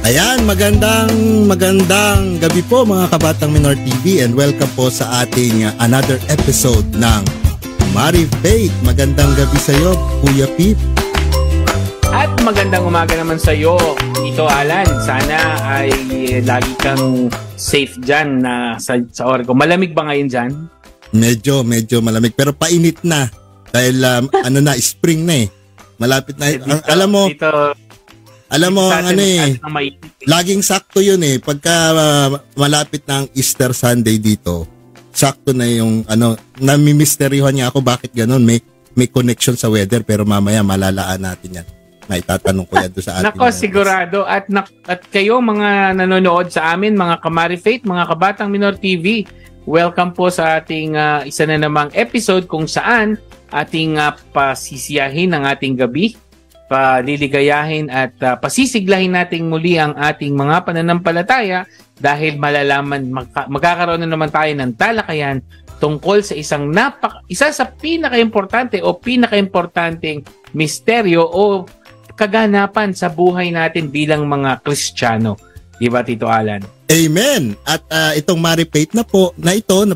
Ayan, magandang gabi po mga Kabatang Minor TV and welcome po sa ating another episode ng Mari Faith. Magandang gabi sa iyo, Kuya Pip. At magandang umaga naman sa iyo, Tito Alan. Sana ay lagi kang safe dyan sa Oregon. Malamig ba ngayon dyan? Medyo malamig pero painit na dahil spring na eh. Malapit na. Alam mo ang laging sakto yun eh. Pagka malapit na ang Easter Sunday dito, sakto na yung namimisteryuhan niya ako bakit ganun. May connection sa weather pero mamaya malalaan natin yan. Naitatanong ko yan doon sa ating. Nako, sigurado. At kayo mga nanonood sa amin, mga Kamari Faith, mga Kabatang Minor TV, welcome po sa ating isa na namang episode kung saan ating pasisiyahin ang ating gabi, paliligayahin at pasisiglahin natin muli ang ating mga pananampalataya dahil magkakaroon na naman tayo ng talakayan tungkol sa isa sa pinaka-importanteng misteryo o kaganapan sa buhay natin bilang mga Kristiyano. Di ba, Tito Alan? Amen! At itong Mari Faith na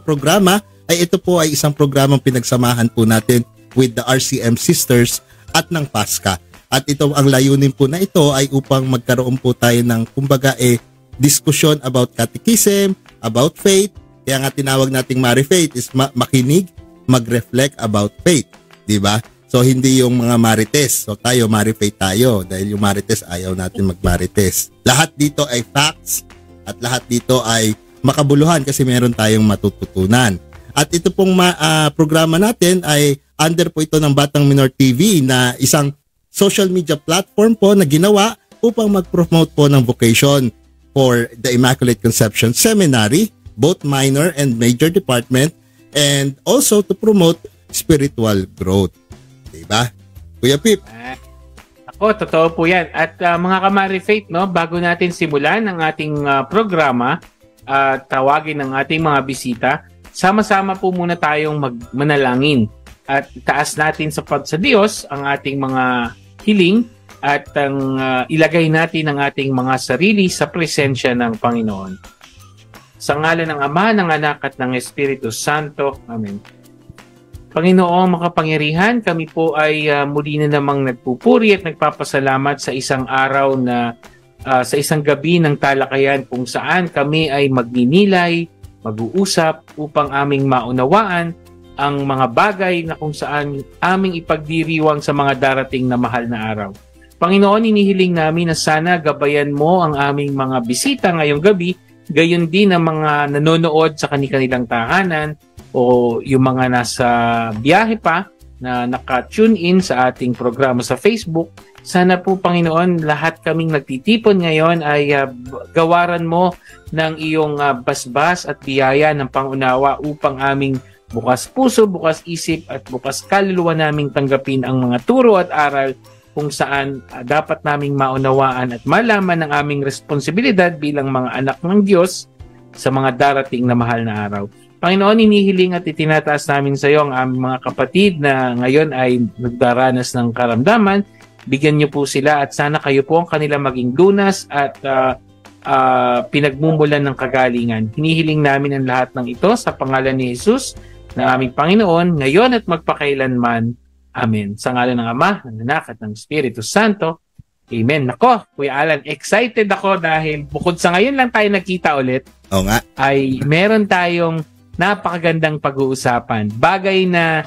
programa ito po ay isang programang pinagsamahan po natin with the RCM Sisters at ng Paska. At ito ang layunin po na ito ay upang magkaroon po tayo ng diskusyon about catechism, about faith. Kaya nga tinawag nating Mari Faith is makinig, mag-reflect about faith. Diba? So hindi yung mga Marites. So tayo Mari Faith tayo dahil yung Marites ayaw natin mag-Marites. Lahat dito ay facts at lahat dito ay makabuluhan kasi meron tayong matututunan. At ito pong programa natin ay under po ito ng Batang Minor TV na isang social media platform po na ginawa upang mag-promote po ng vocation for the Immaculate Conception Seminary, both minor and major department, and also to promote spiritual growth. Diba? Kuya Pip? Ako, totoo po yan. At mga Kamari Faith, bago natin simulan ang ating programa, tawagin ng ating mga bisita, sama-sama po muna tayong manalangin at taas natin sa Diyos ang ating mga hiling at ilagay natin ang ating mga sarili sa presensya ng Panginoon. Sa ngalan ng Ama, ng Anak at ng Espiritu Santo. Amen. Panginoong makapangyarihan, kami po ay muli na namang nagpupuri at nagpapasalamat sa isang araw sa isang gabi ng talakayan kung saan kami ay magninilay, mag-uusap upang aming maunawaan ang mga bagay na kung saan aming ipagdiriwang sa mga darating na mahal na araw. Panginoon, inihiling namin na sana gabayan mo ang aming mga bisita ngayong gabi, gayon din ang mga nanonood sa kanilang tahanan o yung mga nasa biyahe pa na naka-tune in sa ating programa sa Facebook. Sana po, Panginoon, lahat kaming nagtitipon ngayon ay gawaran mo ng iyong basbas at biyaya ng pangunawa upang aming bukas puso, bukas isip at bukas kaluluwa naming tanggapin ang mga turo at aral kung saan dapat naming maunawaan at malaman ang aming responsibilidad bilang mga anak ng Diyos sa mga darating na mahal na araw. Panginoon, inihiling at itinataas namin sa iyo ang aming mga kapatid na ngayon ay nagdaranas ng karamdaman. Bigyan niyo po sila at sana kayo po ang kanila maging lunas at pinagmumulan ng kagalingan. Hinihiling namin ang lahat ng ito sa pangalan ni Jesus na aming Panginoon, ngayon at magpakailanman. Amen. Sa ngalan ng Ama, ng Anak at ng Espiritu Santo. Amen. Nako, Kuya Alan, excited ako dahil bukod sa ngayon lang tayo nakita ulit, ay meron tayong napakagandang pag-uusapan. Bagay na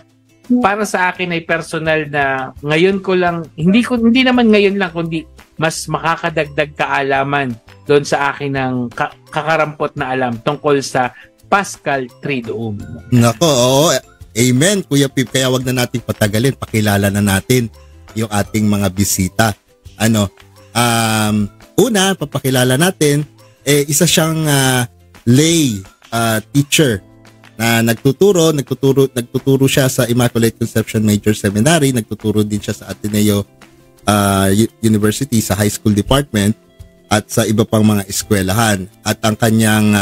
para sa akin ay personal na ngayon ko lang, hindi naman ngayon lang, kundi mas makakadagdag kaalaman doon sa akin ng kakarampot na alam tungkol sa Paschal Triduum. Nako, oo. Amen, Kuya Pip. Kaya wag na natin patagalin. Pakilala na natin yung ating mga bisita. Una, papakilala natin, isa siyang lay teacher na nagtuturo siya sa Immaculate Conception Major Seminary, nagtuturo din siya sa Ateneo University sa high school department at sa iba pang mga eskwelahan. At ang kanyang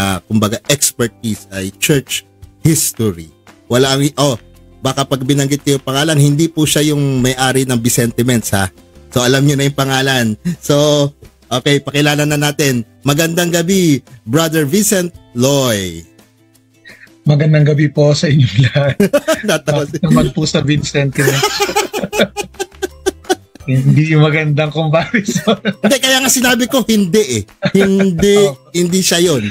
expertise ay church history. Baka pag binanggit ko yung pangalan, hindi po siya yung may-ari ng Vicentements, ha. So alam niyo na yung pangalan. So Okay, pakilala na natin. Magandang gabi, Brother Vincent Loy. Magandang gabi po sa inyong lahat. Natawa naman po sa Vincent. Hindi magandang comparison. Hindi, kaya nga sinabi ko, hindi eh. Hindi siya yun.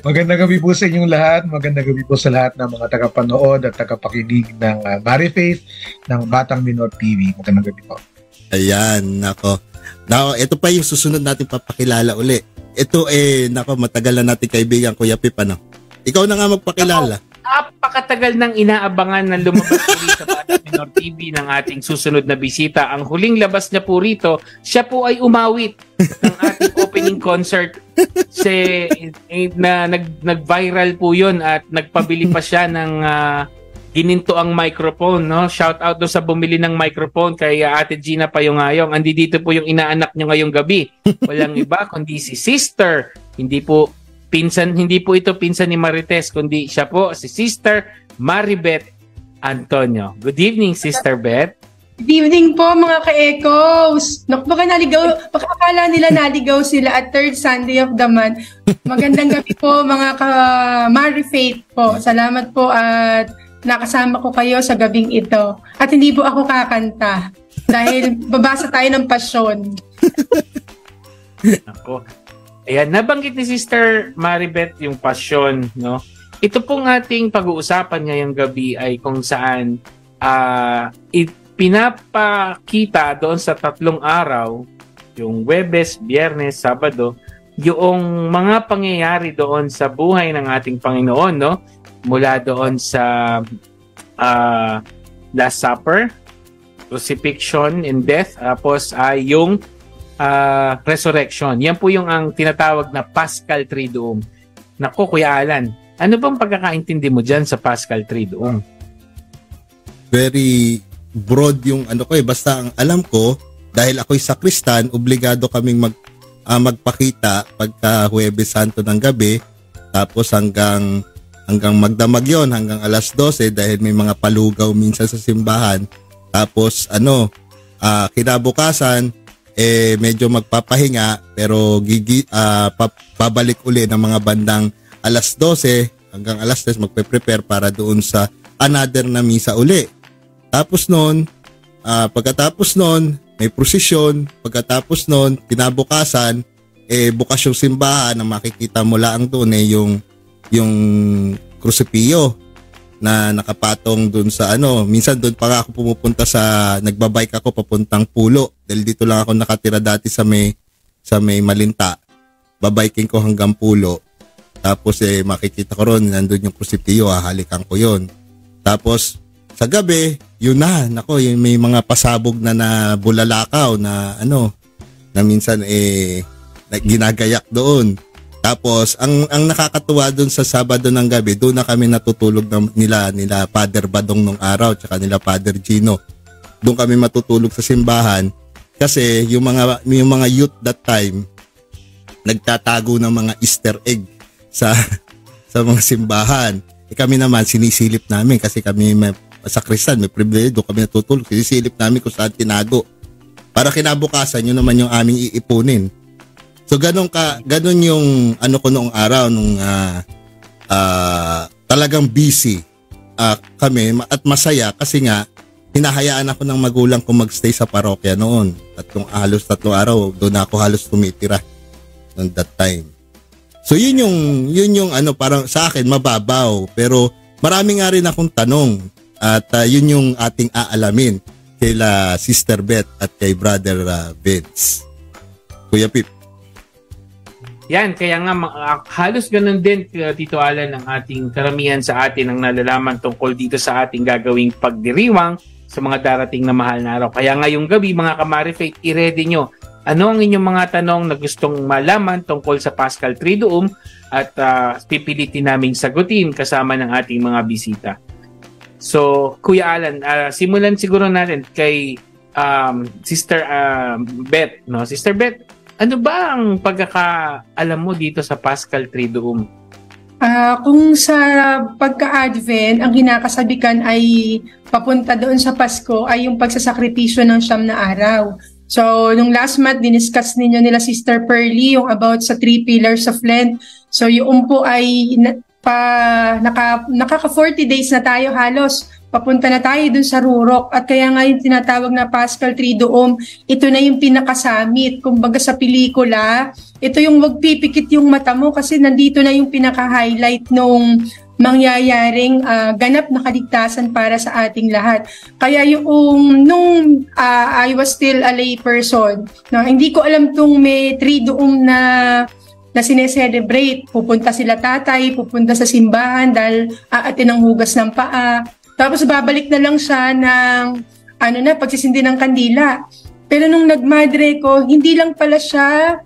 Magandang gabi po sa inyong lahat. Magandang gabi po sa lahat ng mga tagapanood at tagapakinig ng Marifaith ng Batang Minor TV. Magandang gabi po. Ayan, nako. Now, ito pa yung susunod natin papakilala uli. Ito nako, matagal na natin kaibigan, Kuya Pip, ano? Ikaw na nga magpakilala. Napakatagal nang inaabangan na lumabas ulit sa Batang Minor TV ng ating susunod na bisita. Ang huling labas niya po rito, siya po ay umawit ng ating opening concert. Nag-viral po yun at nagpabili pa siya ng gininto ang microphone. No? Shout out do sa bumili ng microphone kay Ate Gina Payong-Ayong. Andi dito po yung inaanak niyo ngayong gabi. Walang iba kundi si Sister. Hindi po ito pinsan ni Marites, kundi siya po si Sister Maribeth Antonio. Good evening, Sister Beth. Good evening po mga ka-Echoes. Baka akala nila naligaw sila at third Sunday of the month. Magandang gabi po mga ka-Marifaith po. Salamat po at nakasama ko kayo sa gabing ito. At hindi po ako kakanta dahil babasa tayo ng pasyon. Ako. Ayan, nabanggit ni Sister Maribeth yung passion, no? Ito pong ating pag-uusapan ngayong gabi ay kung saan pinapakita doon sa 3 araw, yung Huwebes, Biyernes, Sabado, yung mga pangyayari doon sa buhay ng ating Panginoon, no? Mula doon sa Last Supper, Crucifixion and Death, tapos ay yung resurrection. Yan po yung ang tinatawag na Paschal Triduum. Naku, Kuya Alan, ano bang pagkakaintindi mo dyan sa Paschal Triduum? Very broad yung basta ang alam ko, dahil ako'y sakristan, obligado kaming magpakita pagka Huwebes Santo ng gabi, tapos hanggang magdamag yon, hanggang alas 12 dahil may mga palugaw minsan sa simbahan. Tapos kinabukasan, medyo magpapahinga pero babalik uli ng mga bandang alas 12 hanggang alas 3 magpe-prepare para doon sa another na misa uli. Tapos noon, pagkatapos noon, may prosesyon. Pagkatapos noon, kinabukasan, bukas yung simbahan na makikita mo lang doon yung krusipiyo na nakapatong dun sa minsan dun pa ako pumupunta nagbabike ako papuntang Pulo dahil dito lang ako nakatira dati sa may Malinta. Babiking ko hanggang Pulo. Tapos makikita ko ron nandun yung krusipiyo, hahalikan ko yon. Tapos sa gabi, yun na, yung may mga pasabog na bulalakaw na na minsan ginagayak doon. Tapos, ang nakakatuwa doon sa Sabado ng gabi, doon na kami natutulog nila Father Badong nung araw, tsaka nila Father Gino. Doon kami matutulog sa simbahan kasi yung mga youth that time nagtatago ng mga Easter egg sa mga simbahan. Kami naman sinisilip namin kasi kami sa Kristan, may pribilehyo, doon kami natutulog. Sinisilip namin kung saan tinago. Para kinabukasan, yun naman yung aming iipunin. So ganun yung ko noong araw nung talagang busy kami at masaya kasi nga hinahayaan ako ng magulang ko magstay sa parokya noon. Halos 3 araw doon ako halos tumitira noong that time. So yun yung parang sa akin mababaw pero marami nga rin akong tanong at yun yung ating aalamin kayla Sister Beth at kay Brother Vince. Kuya Pip. Yan, kaya nga halos ganun din, Tito Alan, ang ating karamihan sa atin ang nalalaman tungkol dito sa ating gagawing pagdiriwang sa mga darating na mahal na araw. Kaya ngayong gabi, mga ka-Marifaith, i-ready nyo. Ano ang inyong mga tanong na gustong malaman tungkol sa Paschal Triduum at pipilitin naming sagutin kasama ng ating mga bisita. So, Kuya Alan, simulan siguro natin kay Sister Beth. No? Sister Beth, ano ba ang pagkakaalam mo dito sa Paschal Triduum? Kung sa pagka-Advent, ang kinakasabikan ay papunta doon sa Pasko ay yung pagsasakripisyo ng 9 na araw. So, nung last month, diniscuss nila Sister Pearly yung about sa 3 pillars of Lent. So, yung po ay nakaka 40 days na tayo halos. Papunta na tayo dun sa Rurok. At kaya nga yung tinatawag na Paschal Triduum, ito na yung pinakasamit. Kumbaga sa pelikula, ito yung wag pipikit yung mata mo kasi nandito na yung pinaka-highlight nung mangyayaring ganap na kaligtasan para sa ating lahat. Kaya yung nung I was still a lay person, no, hindi ko alam tong may Triduum na sineselebrate. Pupunta sila tatay, pupunta sa simbahan dahil aatin ng hugas ng paa. Tapos babalik na lang siya ng pagsisindi ng kandila. Pero nung nagmadre ko, hindi lang pala siya,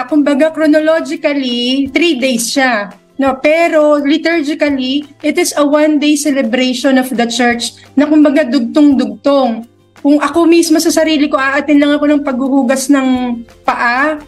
kumbaga chronologically, 3 days siya. No, pero liturgically, it is a 1-day celebration of the church na kumbaga dugtong-dugtong. Kung ako mismo sa sarili ko, aatin lang ako ng paghuhugas ng paa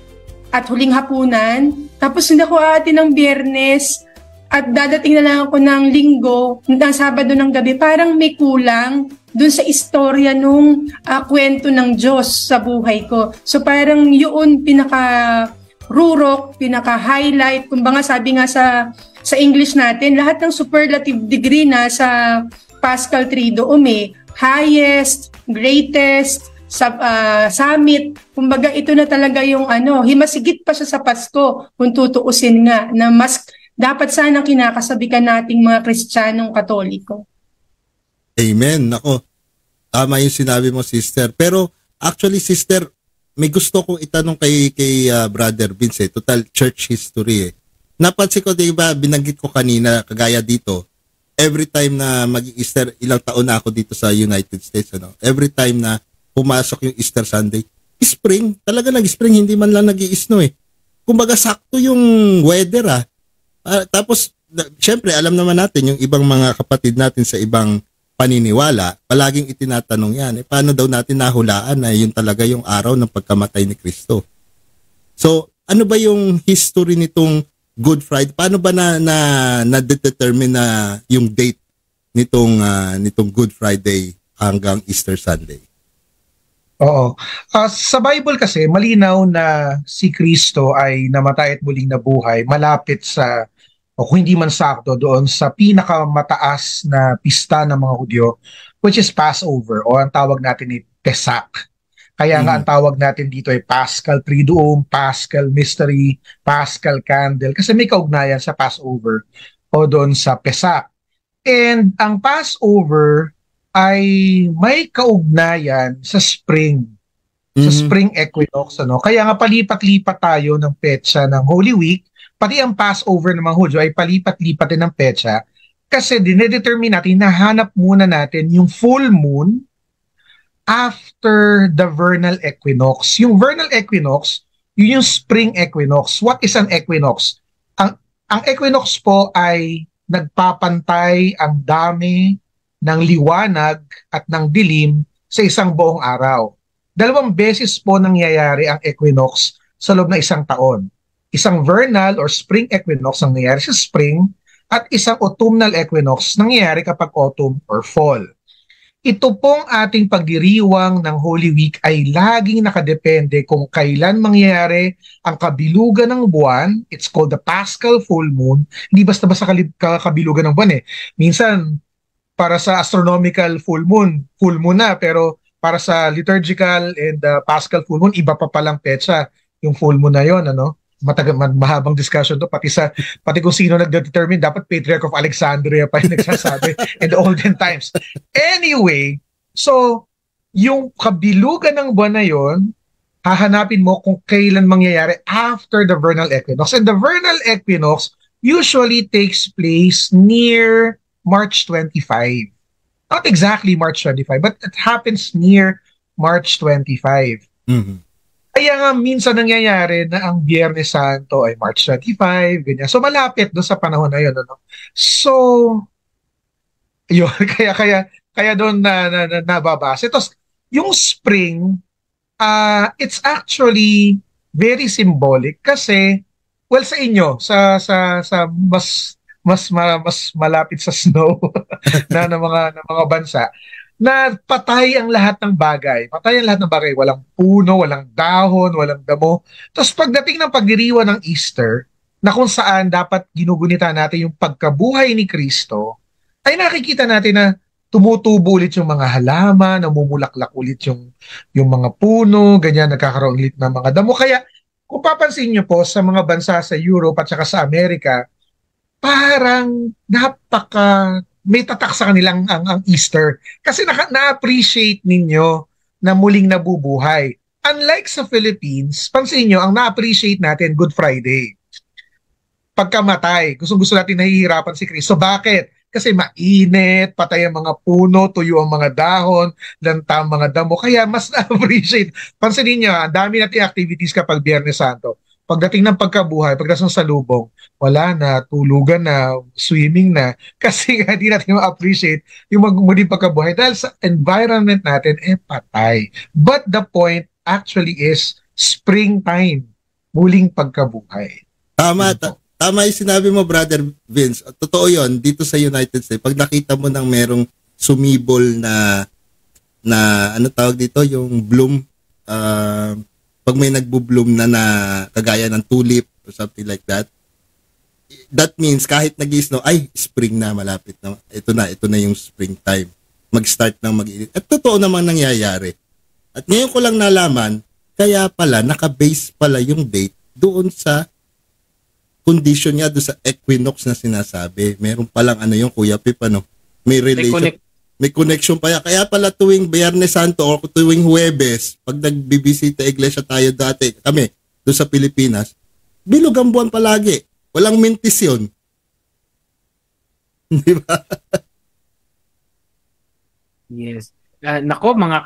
at huling hapunan. Tapos hindi ako aatin ng Biyernes at dadating na lang ako ng Linggo, ng Sabado ng gabi. Parang may kulang dun sa istorya nung kwento ng Diyos sa buhay ko. So parang yun pinaka-rurok, pinaka-highlight. Kumbaga sabi nga sa English natin, lahat ng superlative degree na sa Paschal Triduum highest, greatest, summit. Kumbaga ito na talaga yung himasigit pa siya sa Pasko kung tutuusin nga na mas dapat sanang kinakasabikan nating mga Kristiyanong Katoliko. Amen. Nako, tama yung sinabi mo, sister. Pero actually, sister, may gusto kong itanong kay Brother Vince. Total church history. Napansin ko, diba, binanggit ko kanina, kagaya dito, every time na mag-Easter, ilang taon na ako dito sa United States, every time na pumasok yung Easter Sunday, spring, talaga nag-spring, hindi man lang nag-i-snow Kumbaga, sakto yung weather tapos, syempre, alam naman natin yung ibang mga kapatid natin sa ibang paniniwala, palaging itinatanong yan, paano daw natin nahulaan na yun talaga yung araw ng pagkamatay ni Kristo? So, ano ba yung history nitong Good Friday? Paano ba na-determine na yung date nitong Good Friday hanggang Easter Sunday? Oo. Sa Bible kasi, malinaw na si Kristo ay namatay at muling nabuhay malapit sa, o kung hindi man sakto, doon sa pinakamataas na pista ng mga Hudyo, which is Passover, o ang tawag natin ay Pesach. Kaya nga ang tawag natin dito ay Paschal Triduum, Paschal Mystery, Paschal Candle, kasi may kaugnayan sa Passover o doon sa Pesach. And ang Passover ay may kaugnayan sa spring, sa spring equinox. Kaya nga palipat-lipat tayo ng petsa ng Holy Week, pati ang Passover ng mga Hudyo ay palipat-lipat din ng petsa kasi dinedetermine natin, nahanap muna natin yung full moon after the vernal equinox. Yung vernal equinox, yun yung spring equinox. What is an equinox? Ang equinox po ay nagpapantay ang dami ng liwanag at ng dilim sa isang buong araw. 2 beses po nangyayari ang equinox sa loob ng isang taon. Isang vernal or spring equinox nangyayari sa spring at isang autumnal equinox nangyayari kapag autumn or fall. Ito pong ating pagdiriwang ng Holy Week ay laging nakadepende kung kailan mangyayari ang kabilugan ng buwan. It's called the Paschal full moon. Hindi basta-basta kabilugan ng buwan Minsan, para sa astronomical full moon na, pero para sa liturgical and Paschal full moon, iba pa palang petsa yung full moon na yon, mahabang discussion to, pati kung sino nag-determine, dapat Patriarch of Alexandria pa yung nagsasabi in the olden times. Anyway, so yung kabilugan ng buwan na yon, hahanapin mo kung kailan mangyayari after the vernal equinox. And the vernal equinox usually takes place near March 25. Not exactly March 25, but it happens near March 25. Kaya nga minsan nangyayari na ang Biyernes Santo ay March 25, ganyan. So malapit doon sa panahon na yun. So, yun, kaya doon nababase. Tapos, yung spring, it's actually very symbolic kasi, well, sa inyo, sa mas malapit sa snow ng mga bansa, na patay ang lahat ng bagay. Patay ang lahat ng bagay. Walang puno, walang dahon, walang damo. Tapos pagdating ng pagdiriwang ng Easter, na kung saan dapat ginugunita natin yung pagkabuhay ni Kristo, ay nakikita natin na tumutubo ulit yung mga halaman, namumulaklak ulit yung mga puno, ganyan, nagkakaroon ulit ng mga damo. Kaya kung papansin nyo po sa mga bansa sa Europe at saka sa Amerika, parang may tatak sa kanilang ang Easter. Kasi na-appreciate ninyo na muling nabubuhay. Unlike sa Philippines, pansin nyo, ang na-appreciate natin, Good Friday. Pagkamatay, gusto natin nahihirapan si Kristo. Bakit? Kasi mainit, patay ang mga puno, tuyo ang mga dahon, lanta ang mga damo. Kaya mas na-appreciate. Pansinin nyo, ang dami natin activities kapag Biyernes Santo. Pagdating ng pagkabuhay, pagdating ng salubong, wala na, tulugan na, swimming na, kasi hindi natin ma-appreciate yung muling pagkabuhay dahil sa environment natin, patay. But the point actually is springtime, muling pagkabuhay. Tama yung sinabi mo, Brother Vince. Totoo yon dito sa United States. Pag nakita mo nang merong sumibol na ano tawag dito, yung bloom, pag may nagbo-bloom na kagaya ng tulip or something like that, that means kahit nag-i-snow, ay, spring na, malapit na. Ito na yung springtime. Mag-start ng mag-init. At totoo namang nangyayari. At ngayon ko lang nalaman, kaya pala, naka-base pala yung date doon sa condition niya, doon sa equinox na sinasabi. Meron palang yung Kuya Pip, may relation. May connection pa yan. Kaya pala tuwing Biyernes Santo o tuwing Huwebes, pag nagbibisita iglesia tayo dati, kami, doon sa Pilipinas, bilog ang buwan palagi. Walang mintis yun. Di ba? Yes. Nako, mga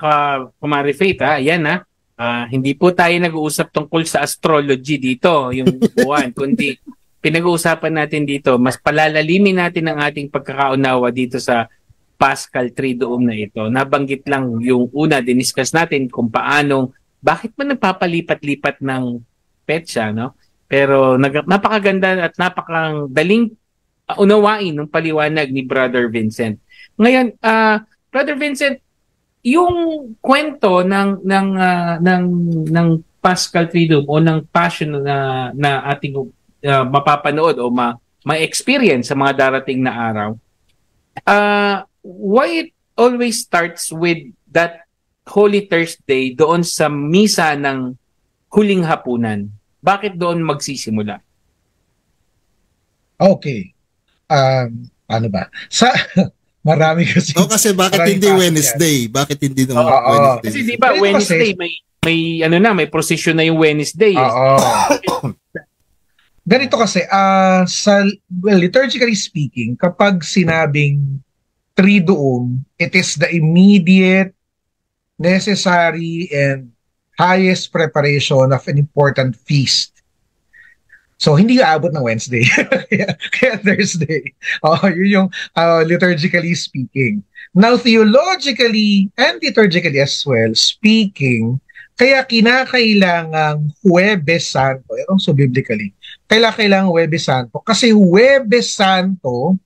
kumari Faith, yan hindi po tayo nag-uusap tungkol sa astrology dito, yung buwan, kundi pinag-uusapan natin dito, mas palalalimin natin ang ating pagkakaunawa dito sa Paschal Triduum na ito. Nabanggit lang yung una, diniscuss natin kung bakit man nagpapalipat-lipat ng petsa, no? Pero napakaganda at napakadaling unawain ng paliwanag ni Brother Vincent. Ngayon, Brother Vincent, yung kwento ng Paschal Triduum o ng Passion na ating mapapanood o ma-experience sa mga darating na araw, why it always starts with that Holy Thursday doon sa misa ng huling hapunan? Bakit doon magsisimula? Okay. Ano ba? Marami kasi. Kasi bakit hindi Wednesday? Bakit hindi Wednesday? Kasi di ba Wednesday may procession na yung Wednesday. Ganito kasi, liturgically speaking, kapag sinabing Triduum, it is the immediate, necessary, and highest preparation of an important feast. So, hindi aabot ng Wednesday. Kaya Thursday. Yun yung liturgically speaking. Now, theologically and liturgically as well, speaking, kaya kinakailangang Huwebes Santo, so biblically, kailangang Huwebes Santo. Kasi Huwebes Santo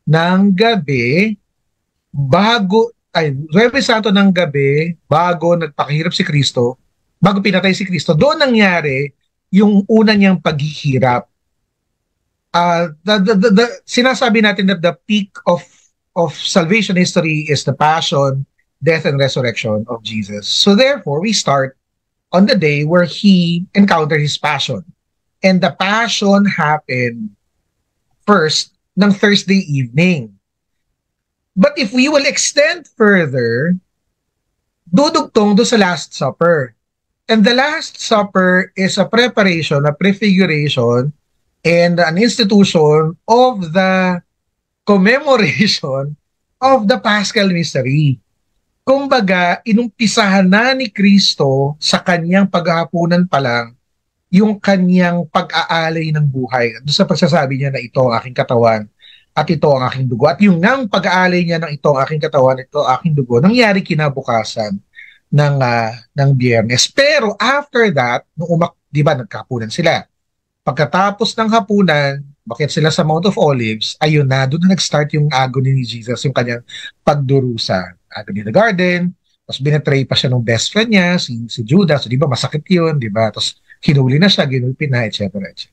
ng gabi, Huwebes Santo ng gabi, bago nagpakahirap si Kristo, bago pinatay si Kristo, doon nangyari yung una niyang paghihirap. Sinasabi natin that the peak of salvation history is the passion, death, and resurrection of Jesus. So therefore, we start on the day where he encountered his passion. And the passion happened first ng Thursday evening. But if we will extend further, dudugtong do sa Last Supper. And the Last Supper is a preparation, a prefiguration, and an institution of the commemoration of the Paschal Mystery. Kumbaga, inumpisahan na ni Kristo sa kanyang paghahapunan pa lang yung kanyang pag-aalay ng buhay. Doon sa pagsasabi niya na ito ang aking katawan at ito ang aking dugo. At yung ngang pag-aalay niya ng ito ang aking katawan, ito ang aking dugo, nangyari kinabukasan ng Biyernes. Pero after that, di ba, nagkahapunan sila. Pagkatapos ng hapunan, bakit sila sa Mount of Olives, ayun na, doon na nag-start yung agony ni Jesus, yung kanyang pagdurusa. agony in the garden, tapos binetray pa siya ng best friend niya, si Judas. So, di ba, masakit yun, di ba? Tapos hinuli na siya, ginulpi na, etc. etc.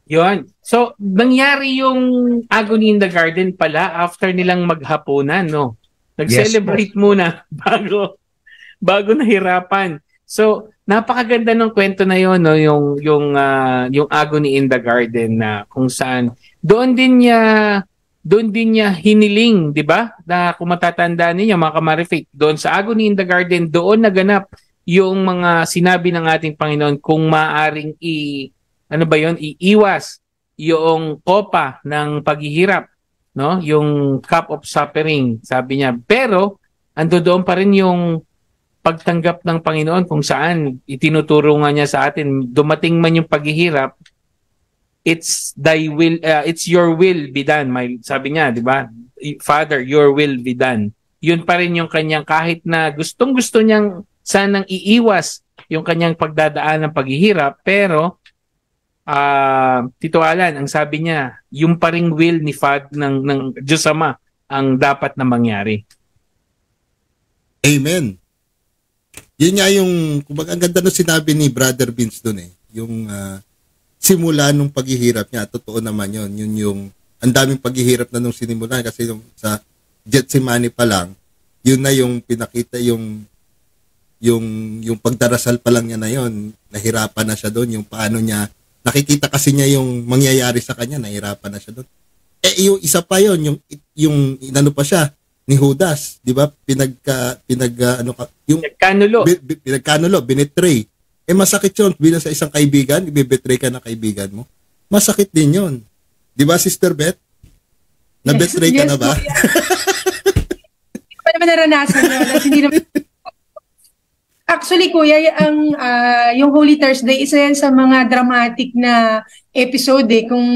Yun. So, nangyari yung agony in the garden pala after nilang maghapunan, no? Nag-celebrate muna bago nahirapan. So, napakaganda ng kwento na yon, no, yung agony in the garden na kung saan doon din niya hiniling, 'di ba? Na kung matatandaan niyo mga ka-Marifaith, doon sa agony in the garden doon naganap yung mga sinabi ng ating Panginoon kung maaring iiwas yung kopa ng paghihirap, no? Yung cup of suffering, sabi niya. Pero andoon pa rin yung pagtanggap ng Panginoon kung saan itinuturo nga niya sa atin, dumating man yung paghihirap, it's thy will, it's your will be done. Sabi niya, di ba? Father, your will be done. Yun pa rin yung kanyang, kahit na gustong-gusto niyang sanang iiwas yung kanyang pagdadaan ng paghihirap, pero Tito Alan, ang sabi niya, yung pa ring will ni Father ng Diyos Ama ang dapat na mangyari. Amen. Yun nga yung, kumbaga, ang ganda nung sinabi ni Brother Vince doon yung simula nung paghihirap niya, totoo naman yun. Yun yung, ang daming paghihirap na nung sinimulan kasi yung sa Getsemani pa lang, yun na yung pinakita yung pagdarasal pa lang niya na yun, nahirapan na siya doon, yung paano niya, nakikita kasi niya yung mangyayari sa kanya, nahirapan na siya doon. Yung isa pa yun, yung inano pa siya, ni Judas, di ba? Pinagkanulo, binetray. Masakit yun bilang sa isang kaibigan, ibebetray ka na kaibigan mo. Masakit din yun. Di ba, Sister Beth? Na-betray ka na ba? Hindi pa naman naranasan yun. Actually, Kuya, yung Holy Thursday, isa yan sa mga dramatic na episode kung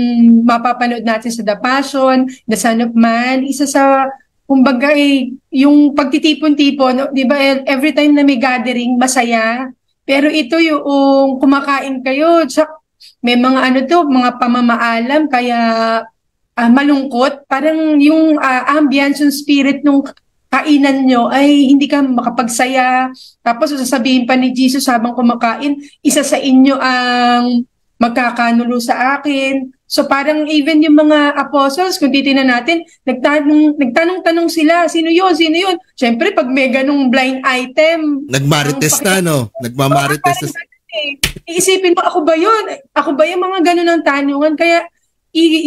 mapapanood natin sa The Passion, The Son of Man, isa sa kumbaga yung pagtitipon-tipon, di ba, every time na may gathering, masaya. Pero ito yung kumakain kayo, may mga mga pamamaalam, kaya malungkot. Parang yung ambience, yung spirit nung kainan nyo ay hindi ka makapagsaya. Tapos sasabihin pa ni Jesus habang kumakain, isa sa inyo ang magkakanulo sa akin. So parang even yung mga apostles, kung titingnan natin, nagtanong-tanong sila, sino yun? Siyempre, pag may ganong blind item, nagmarites na, no? Nagmamarites na. Iisipin mo, ako ba yun? Ako ba yung mga ganon ng tanungan? Kaya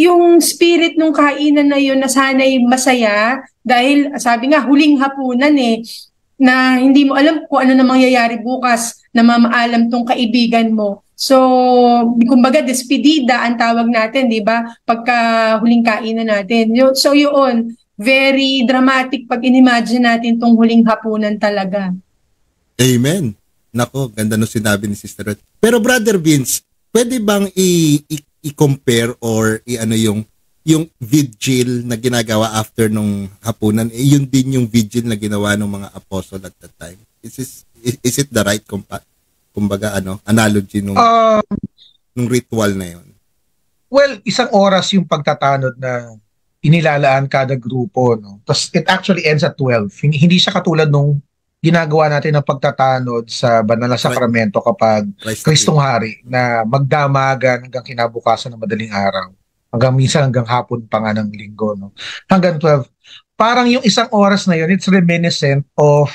yung spirit nung kainan na yun na sana'y masaya, dahil sabi nga, huling hapunan na hindi mo alam kung ano na mangyayari bukas, na mamaalam tong kaibigan mo. So, kumbaga, despedida ang tawag natin, di ba? Pagka huling kainan natin. So, yun, very dramatic pag inimagine natin tong huling hapunan talaga. Amen. Nako, ganda nung sinabi ni Sister Red. Pero Brother Vince, pwede bang i-compare or yung vigil na ginagawa after nung hapunan, yun din yung vigil na ginawa ng mga apostle at that time? Is it the right kumbaga analogy nung ritual na yun? Well, 1 oras yung pagtatanod na inilalaan kada grupo, no? Tapos it actually ends at 12. Hindi siya katulad nung ginagawa natin ng pagtatanod sa banal na sakramento kapag Kristong Hari na magdamagan hanggang kinabukasan ng madaling araw. Hanggang hapon pa nga ng linggo, no? Hanggang 12. Parang yung 1 oras na yun, it's reminiscent of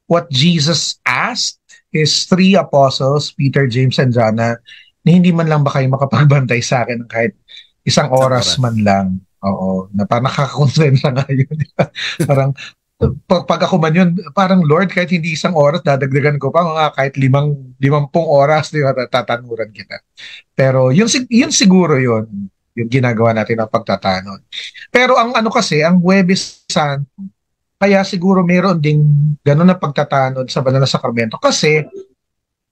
what Jesus asked his 3 apostles, Peter, James, and John, na hindi man lang ba kayo makapagbantay sa akin ng kahit 1 oras man lang. Oo, na parang nakakakonsensya nga yun. Parang, pag ako man yun, parang Lord, kahit hindi 1 oras, dadagdagan ko pa mga kahit 50 oras, di ba, tatanuran kita. Pero yun siguro yun, yung ginagawa natin ng pagtatanod. Pero ang kasi, ang Huwebes Santo, kaya siguro meron ding gano'n na pagtatanod sa banal na sakramento kasi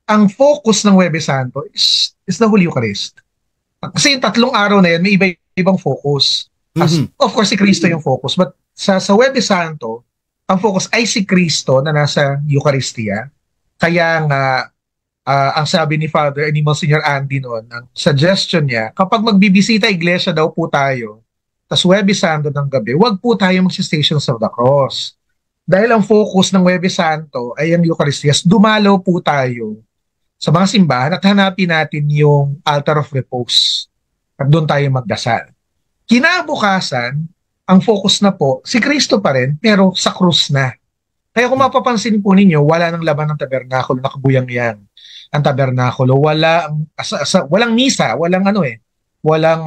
ang focus ng Huwebes Santo is the Holy Eucharist. Kasi yung 3 araw na yan, may iba-ibang focus. Of course, si Cristo yung focus. But sa Huwebes Santo, ang focus ay si Cristo na nasa Eucharistia. Kaya nga, ang sabi ni Father, ni Monsignor Andy noon, ang suggestion niya, kapag magbibisita iglesia daw po tayo, tas Huwebes Santo ng gabi, wag po tayo mag-Stations of the Cross. Dahil ang focus ng Huwebes Santo ay ang Eucharistiyas, dumalaw po tayo sa mga simbahan at hanapin natin yung altar of repose. At doon tayo magdasal. Kinabukasan, ang focus na po, si Kristo pa rin, pero sa krus na. Kaya kung mapapansin po ninyo, wala nang laman ng tabernakulo, nakabuyang yan. Ang tabernakulo, walang misa, walang walang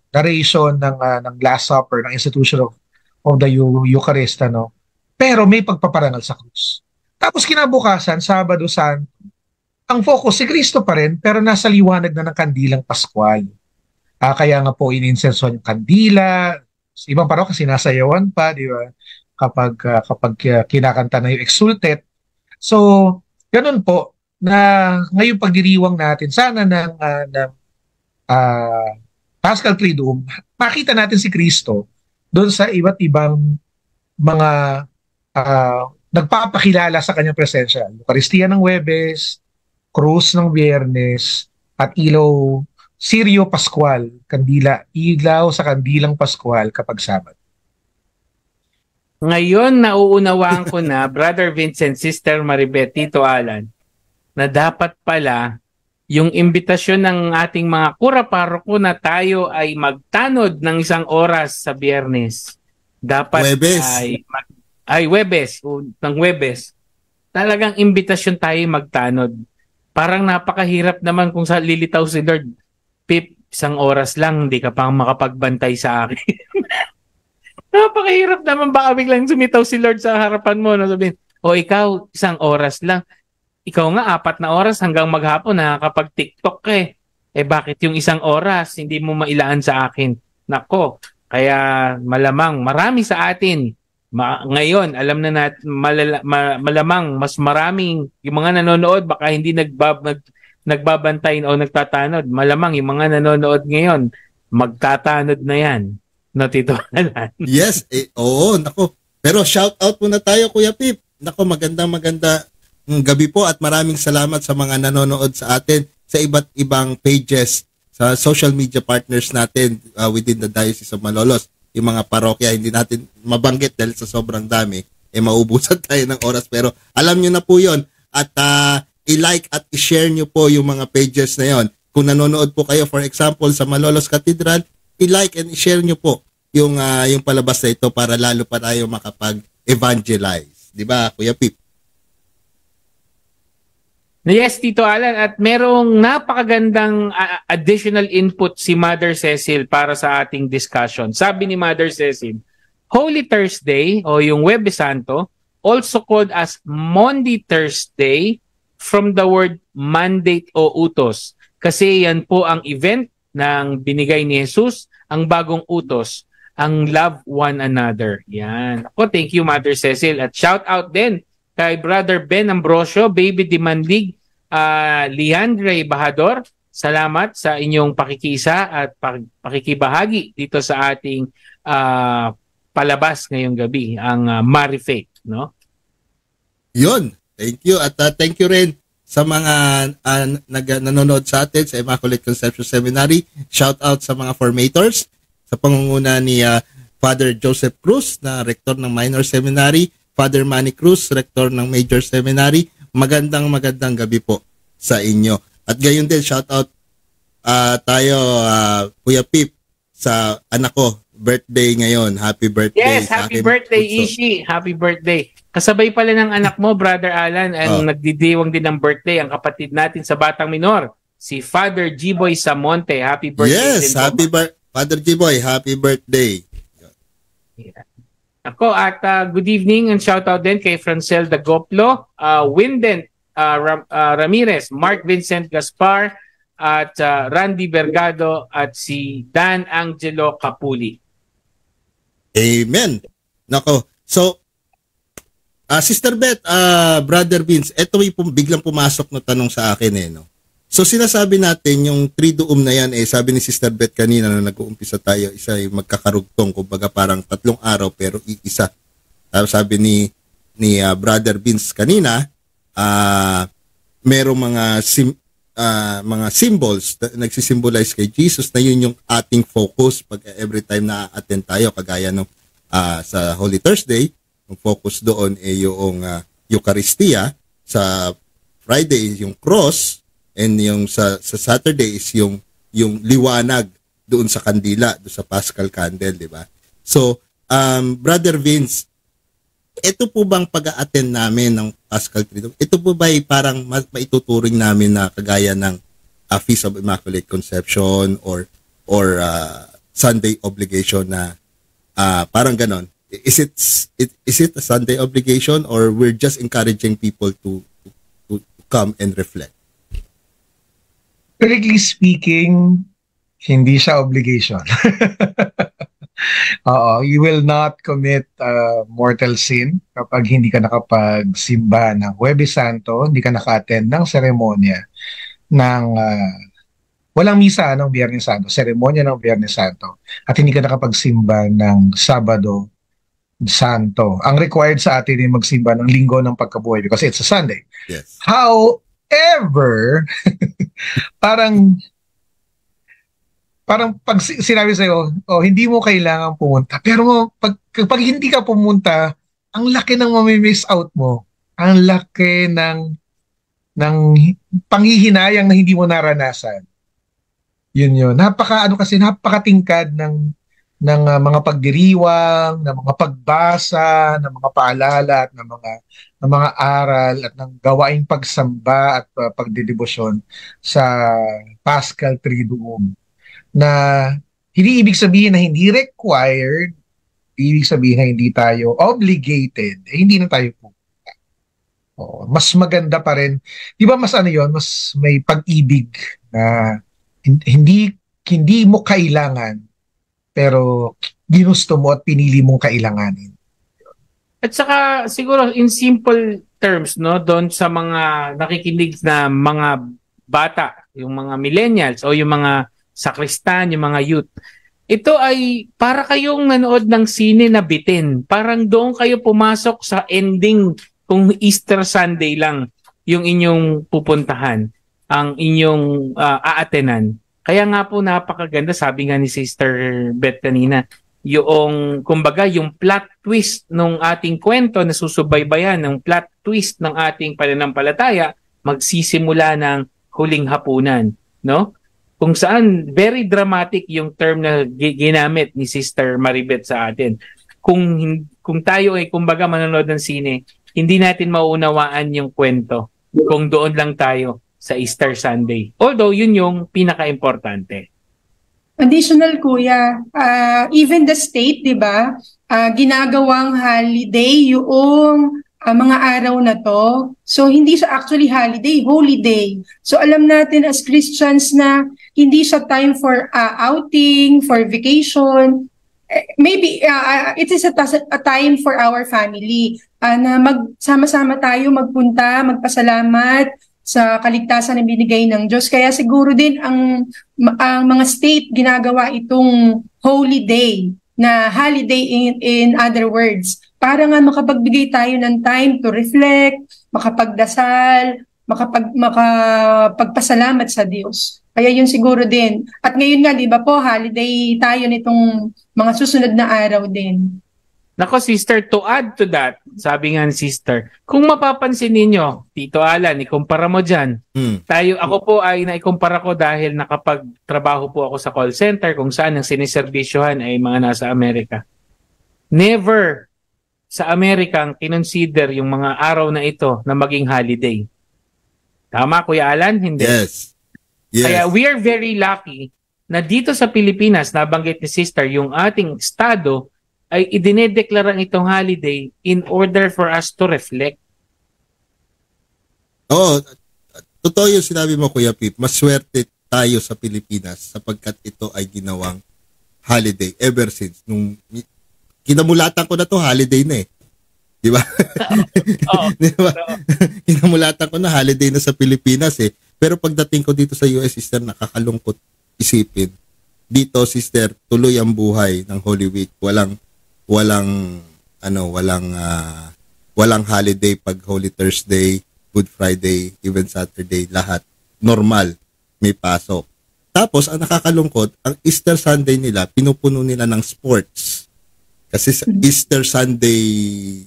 narration ng Last Supper, ng institution of the Eucharist, Pero may pagpaparangal sa krus. Tapos kinabukasan, Sabado Santo, ang focus si Kristo pa rin, pero nasa liwanag na ng kandilang Pascual. Kaya nga po ininsenso yung kandila, sa ibang parokya sinasayawan pa, di ba? Kapag kinakanta na yung Exsultet. So, ganun po, na ngayong pagdiriwang natin, sana ng Paschal Triduum, makita natin si Kristo doon sa iba't ibang mga nagpapakilala sa kanyang presensya. Eucharistia ng Huwebes, Krus ng Biyernes, at ilaw, Sirio Pascual, kandila, ilaw sa kandilang Pascual kapag Sabado. Ngayon, nauunawaan ko na, Brother Vincent, Sister Maribeth, Tito Alan, na dapat pala yung imbitasyon ng ating mga kura-paroko na tayo ay magtanod ng 1 oras sa Biyernes. Dapat Huwebes. Huwebes, ng Huwebes. Talagang imbitasyon tayo magtanod. Parang napakahirap naman kung sa lilitaw si Lord. Pip, 1 oras lang, hindi ka pa makapagbantay sa akin. Napakahirap naman, baka biglang sumitaw si Lord sa harapan mo. Sabihin, ikaw, 1 oras lang. Ikaw nga, 4 na oras hanggang maghapon nakakapag-TikTok ka eh. Bakit yung 1 oras hindi mo mailaan sa akin? Nako, kaya malamang marami sa atin. Ngayon, alam na natin, malamang mas maraming yung mga nanonood, baka hindi nagbabantay o nagtatanod. Malamang yung mga nanonood ngayon, magtatanod na yan. No, Tito Alan? Yes, oo, nako. Pero shout out muna tayo, Kuya Pip. Nako, maganda gabi po at maraming salamat sa mga nanonood sa atin sa iba't ibang pages sa social media partners natin within the Diocese of Malolos. Yung mga parokya, hindi natin mabanggit dahil sa sobrang dami, maubusan tayo ng oras. Pero alam nyo na po yon. At i-like at i-share nyo po yung mga pages na yon. Kung nanonood po kayo, for example, sa Malolos Cathedral, i-like and i-share nyo po yung palabas na ito para lalo pa tayo makapag-evangelize. Di ba, Kuya Pip? Yes, Tito Alan, at merong napakagandang additional input si Mother Cecil para sa ating discussion. Sabi ni Mother Cecil, Holy Thursday o yung Huwebes Santo, also called as Maundy Thursday from the word mandate o utos. Kasi yan po ang event ng binigay ni Jesus, ang bagong utos, ang love one another. Yan. Ako, thank you, Mother Cecil. At shout out din kay Brother Ben Ambrosio, Baby Dimandig, Leandre Bahador. Salamat sa inyong pakikisa at pakikibahagi dito sa ating palabas ngayong gabi, ang Marifaith, no? Yun. Thank you. At thank you rin sa mga nanonood sa atin sa Immaculate Conception Seminary. Shout out sa mga formators sa pangunguna ni Father Joseph Cruz na rektor ng Minor Seminary, Father Manny Cruz, rektor ng Major Seminary. Magandang gabi po sa inyo. At gayon din, shout out tayo, Kuya Pip, sa anak ko, birthday ngayon. Happy birthday. Yes, happy birthday, Ishi. Happy birthday. Kasabay pala ng anak mo, Brother Alan, ang nagdidiwang din ng birthday, ang kapatid natin sa Batang Minor, si Father G-Boy Samonte. Happy birthday. Yes, Father G-Boy, happy birthday. Yeah. Ako at good evening and shout out din kay Francel Dagoplo, Windent Ramirez, Mark Vincent Gaspar, at Randy Bergado at si Dan Angelo Capuli. Amen. Nako. So, Sister Beth, Brother Vince, ito yung biglang pumasok na tanong sa akin no. So sinasabi natin yung Triduum na yan sabi ni Sister Beth kanina na nag-uumpisa tayo, isa ay magkakarugtong, kumbaga parang 3 araw pero iisa. Sabi ni Brother Vince kanina, merong mga mga symbols na nagsisimbolize kay Jesus, na yun yung ating focus pag every time na attend tayo, kagaya nung sa Holy Thursday, yung focus doon ay yung Eucharistia, sa Friday yung cross, and yung sa Saturday is yung liwanag doon sa kandila, doon sa Paschal candle, di ba? So, Brother Vince, ito po bang pag-a-attend namin ng Paschal Triduum, ito po ba parang maituturing namin na kagaya ng Feast of Immaculate Conception or Sunday obligation na parang ganon? Is it a Sunday obligation, or we're just encouraging people to come and reflect? Strictly speaking, hindi siya obligation. You will not commit mortal sin kapag hindi ka nakapagsimba ng Huwebes Santo, hindi ka naka-attend ng seremonya ng walang misa ng Biyernes Santo, seremonya ng Biyernes Santo, at hindi ka nakapagsimba ng Sabado Santo. Ang required sa atin ay magsimba ng Linggo ng Pagkabuhay because it's a Sunday. Yes. However, parang pag sinabi sa'yo, hindi mo kailangan pumunta. Pero pag hindi ka pumunta, ang laki ng mamimiss out mo. Ang laki ng panghihinayang na hindi mo naranasan. Yun. Napakatingkad ng mga pagdiriwang, ng mga pagbasa, ng mga paalala, at ng mga aral, at ng gawaing pagsamba at pagdedebosyon sa Paschal Triduum. Na hindi ibig sabihin na hindi required, ibig sabihin na hindi tayo obligated, hindi na tayo pupunta. Mas maganda pa rin. Di ba mas mas may pag-ibig na hindi mo kailangan, pero ginusto mo at pinili mong kailanganin. At saka siguro in simple terms, no, doon sa mga nakikinig na mga bata, yung mga millennials o yung mga sakristan, yung mga youth, ito ay para kayong nanood ng sine na bitin. Parang doon kayo pumasok sa ending kung Easter Sunday lang yung inyong pupuntahan, ang inyong aatenan. Kaya nga po napakaganda, sabi nga ni Sister Beth kanina, yung kumbaga yung plot twist ng ating kwento na susubaybayan, ng plot twist ng ating pananampalataya, magsisimula ng huling hapunan, no? Kung saan very dramatic yung term na ginamit ni Sister Maribeth sa atin. Kung tayo ay kumbaga manonood ng sine, hindi natin mauunawaan yung kwento kung doon lang tayo sa Easter Sunday. Although yun yung pinaka-importante. Additional kuya, even the state, 'di ba? Ginagawang holiday yung mga araw na to. So hindi siya actually holiday, holy day. So alam natin as Christians na hindi siya time for outing, for vacation. Maybe it is a time for our family na magsama-sama tayo, magpunta, magpasalamat sa kaligtasan na binigay ng Diyos. Kaya siguro din ang mga state ginagawa itong holy day, na holiday in other words, para nga makapagbigay tayo ng time to reflect, makapagdasal, makapagpasalamat sa Diyos. Kaya yun siguro din. At ngayon nga, di ba po, holiday tayo nitong mga susunod na araw din. Nako, sister, to add to that, sabi nga ni sister, kung mapapansin ninyo, Tito Alan, ikumpara mo dyan. Ako po ay naikumpara ko dahil nakapagtrabaho po ako sa call center kung saan ang siniservisyohan ay mga nasa Amerika. Never sa Amerika ang kinonsider yung mga araw na ito na maging holiday. Tama, Kuya Alan? Hindi. Yes. Kaya we are very lucky na dito sa Pilipinas, nabanggit ni sister, yung ating estado ay idinedeklara itong holiday in order for us to reflect. Oo, totoo yung sinabi mo, Kuya Pip. Maswerte tayo sa Pilipinas sapagkat ito ay ginawang holiday ever since. Nung kinamulatan ko na to, holiday na eh. Di ba? Oo. Di ba? Kinamulatan ko na, holiday na sa Pilipinas eh. Pero pagdating ko dito sa US, sister, nakakalungkot isipin. Dito, sister, tuloy ang buhay ng Holy Week. Walang holiday pag Holy Thursday, Good Friday, even Saturday, lahat normal, may pasok. Tapos, ang nakakalungkot, ang Easter Sunday nila, pinupuno nila ng sports. Kasi sa Easter Sunday,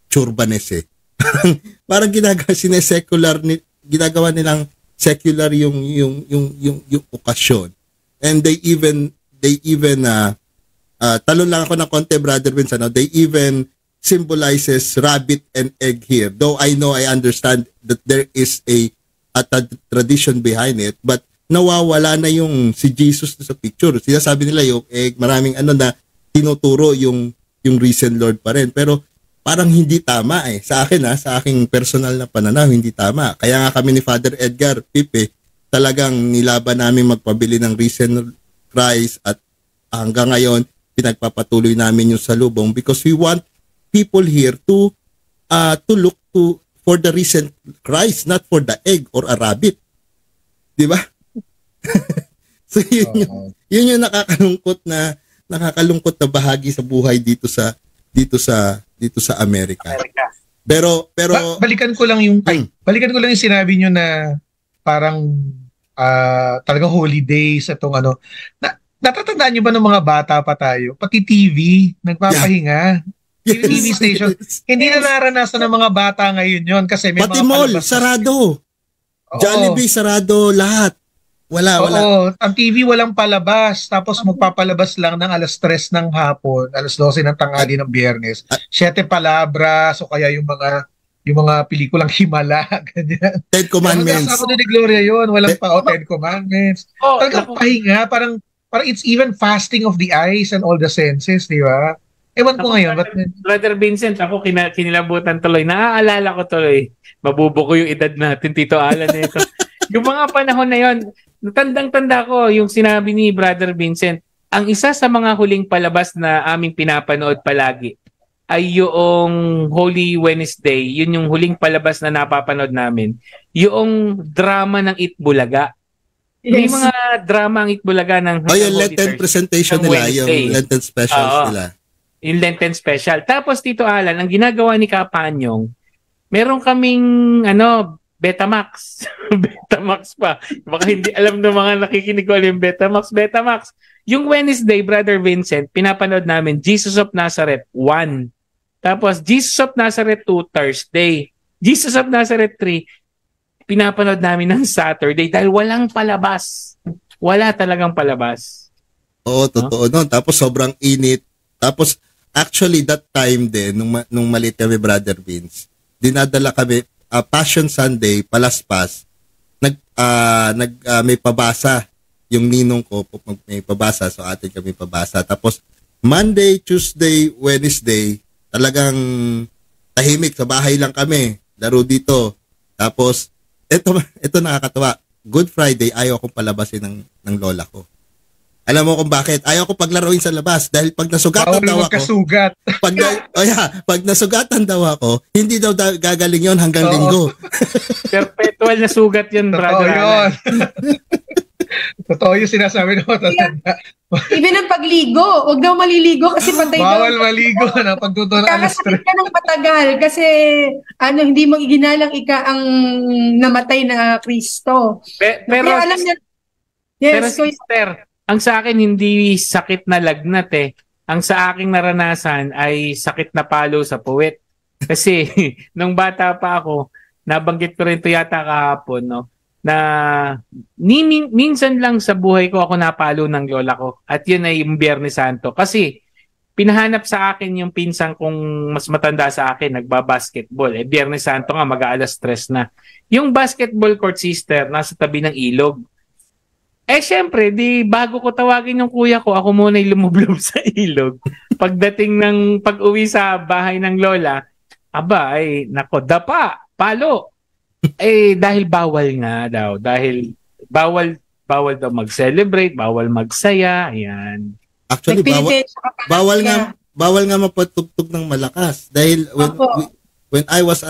churbanes eh. Parang ginagawa nilang secular yung okasyon. And they even talon lang ako ng konti, Brother Vince, they even symbolizes rabbit and egg here. Though I understand that there is a tradition behind it, but nawawala na yung si Jesus sa picture. Sinasabi nila yung egg, maraming na tinuturo yung risen Lord pa rin. Pero parang hindi tama eh. Sa akin sa aking personal na pananaw, hindi tama. Kaya nga kami ni Father Edgar Pipe, talagang nilaban namin magpabili ng risen Christ at hanggang ngayon, pinagpapatuloy namin yung salubong because we want people here to look for the risen Christ, not for the egg or a rabbit. Di ba? So yun yung nakakalungkot na bahagi sa buhay dito sa Amerika. Pero balikan ko lang yung sinabi niyo na parang talagang holidays atong natatandaan niyo ba ng mga bata pa tayo? Pati TV nagpapahinga. Yung TV station, hindi na naranasan ng mga bata ngayon yon kasi may pati mga mall, sarado. Jollibee, sarado, lahat. Wala. Ang TV walang palabas, tapos magpapalabas lang ng alas 3 ng hapon, alas 12 ng tanghali ng Biyernes. 7 palabras, o kaya yung mga pelikulang himala, ganyan. 10 Commandments. Ako ni Gloria yun, walang 10 Commandments. Talagang pahinga, parang it's even fasting of the eyes and all the senses, di ba? Ewan ko ngayon. Brother Vincent, ako kinilabutan tuloy. Naaalala ko tuloy. Mabubuko yung edad natin, Tito Alan. Yung mga panahon na yon, tandang-tanda ko yung sinabi ni Brother Vincent. Ang isa sa mga huling palabas na aming pinapanood palagi ay yung Holy Wednesday. Yun yung huling palabas na napapanood namin. Yung drama ng Itbulaga. Yes. May mga drama ang Itbulaga ng yung Lenten presentation nila, yung Lenten specials nila. Yung Lenten special. Tapos Tito Alan, ang ginagawa ni Kapanyong, meron kaming Betamax. Betamax pa. Baka hindi alam ng mga nakikinig ko yung Betamax. Yung Wednesday, Brother Vincent, pinapanood namin Jesus of Nazareth 1. Tapos Jesus of Nazareth 2, Thursday. Jesus of Nazareth 3, pinapanood namin ng Saturday dahil walang palabas. Wala talagang palabas. Oo, totoo. No? Tapos sobrang init. Tapos actually that time din, nung maliit kami, Brother Vince, dinadala kami, Passion Sunday, palaspas, may pabasa. Yung ninong ko, may pabasa, so atin kami pabasa. Tapos Monday, Tuesday, Wednesday, talagang tahimik, sa bahay lang kami, laro dito. Tapos, ito nakakatawa, Good Friday, ayaw akong palabasin ng lola ko. Alam mo kung bakit? Ayaw ko paglaruin sa labas dahil pag nasugatan daw ako. Pag nasugatan daw ako, hindi daw gagaling 'yon hanggang linggo. Perpetual na sugat 'yun, brother. Totoo yung sinasabi mo. Even ang pagligo, wag daw maliligo kasi patay daw. Bawal maligo na pagtuto ng alas 3. Ka ng patagal kasi hindi mo iginalang ang namatay na Kristo. Pero alam niya. Yes, pero sister, ang sa akin hindi sakit na lagnat eh. Ang sa aking naranasan ay sakit na palo sa puwet. Kasi nung bata pa ako, nabanggit ko rin ito yata kahapon, no? Na minsan lang sa buhay ko ako napalo ng lola ko. At yun ay yung Biyernes Santo. Kasi pinahanap sa akin yung pinsan kong mas matanda sa akin, nagbabasketball. Biyernes Santo nga, mag-aalas 3 na. Yung basketball court, sister, nasa tabi ng ilog. Syempre, bago ko tawagin yung kuya ko, ako muna yung lumublob sa ilog. Pagdating ng pag-uwi sa bahay ng lola, dapa, palo. Dahil bawal nga daw. Dahil bawal daw mag-celebrate, bawal magsaya, ayan. Actually, bawal nga mapatugtog ng malakas. Dahil when I was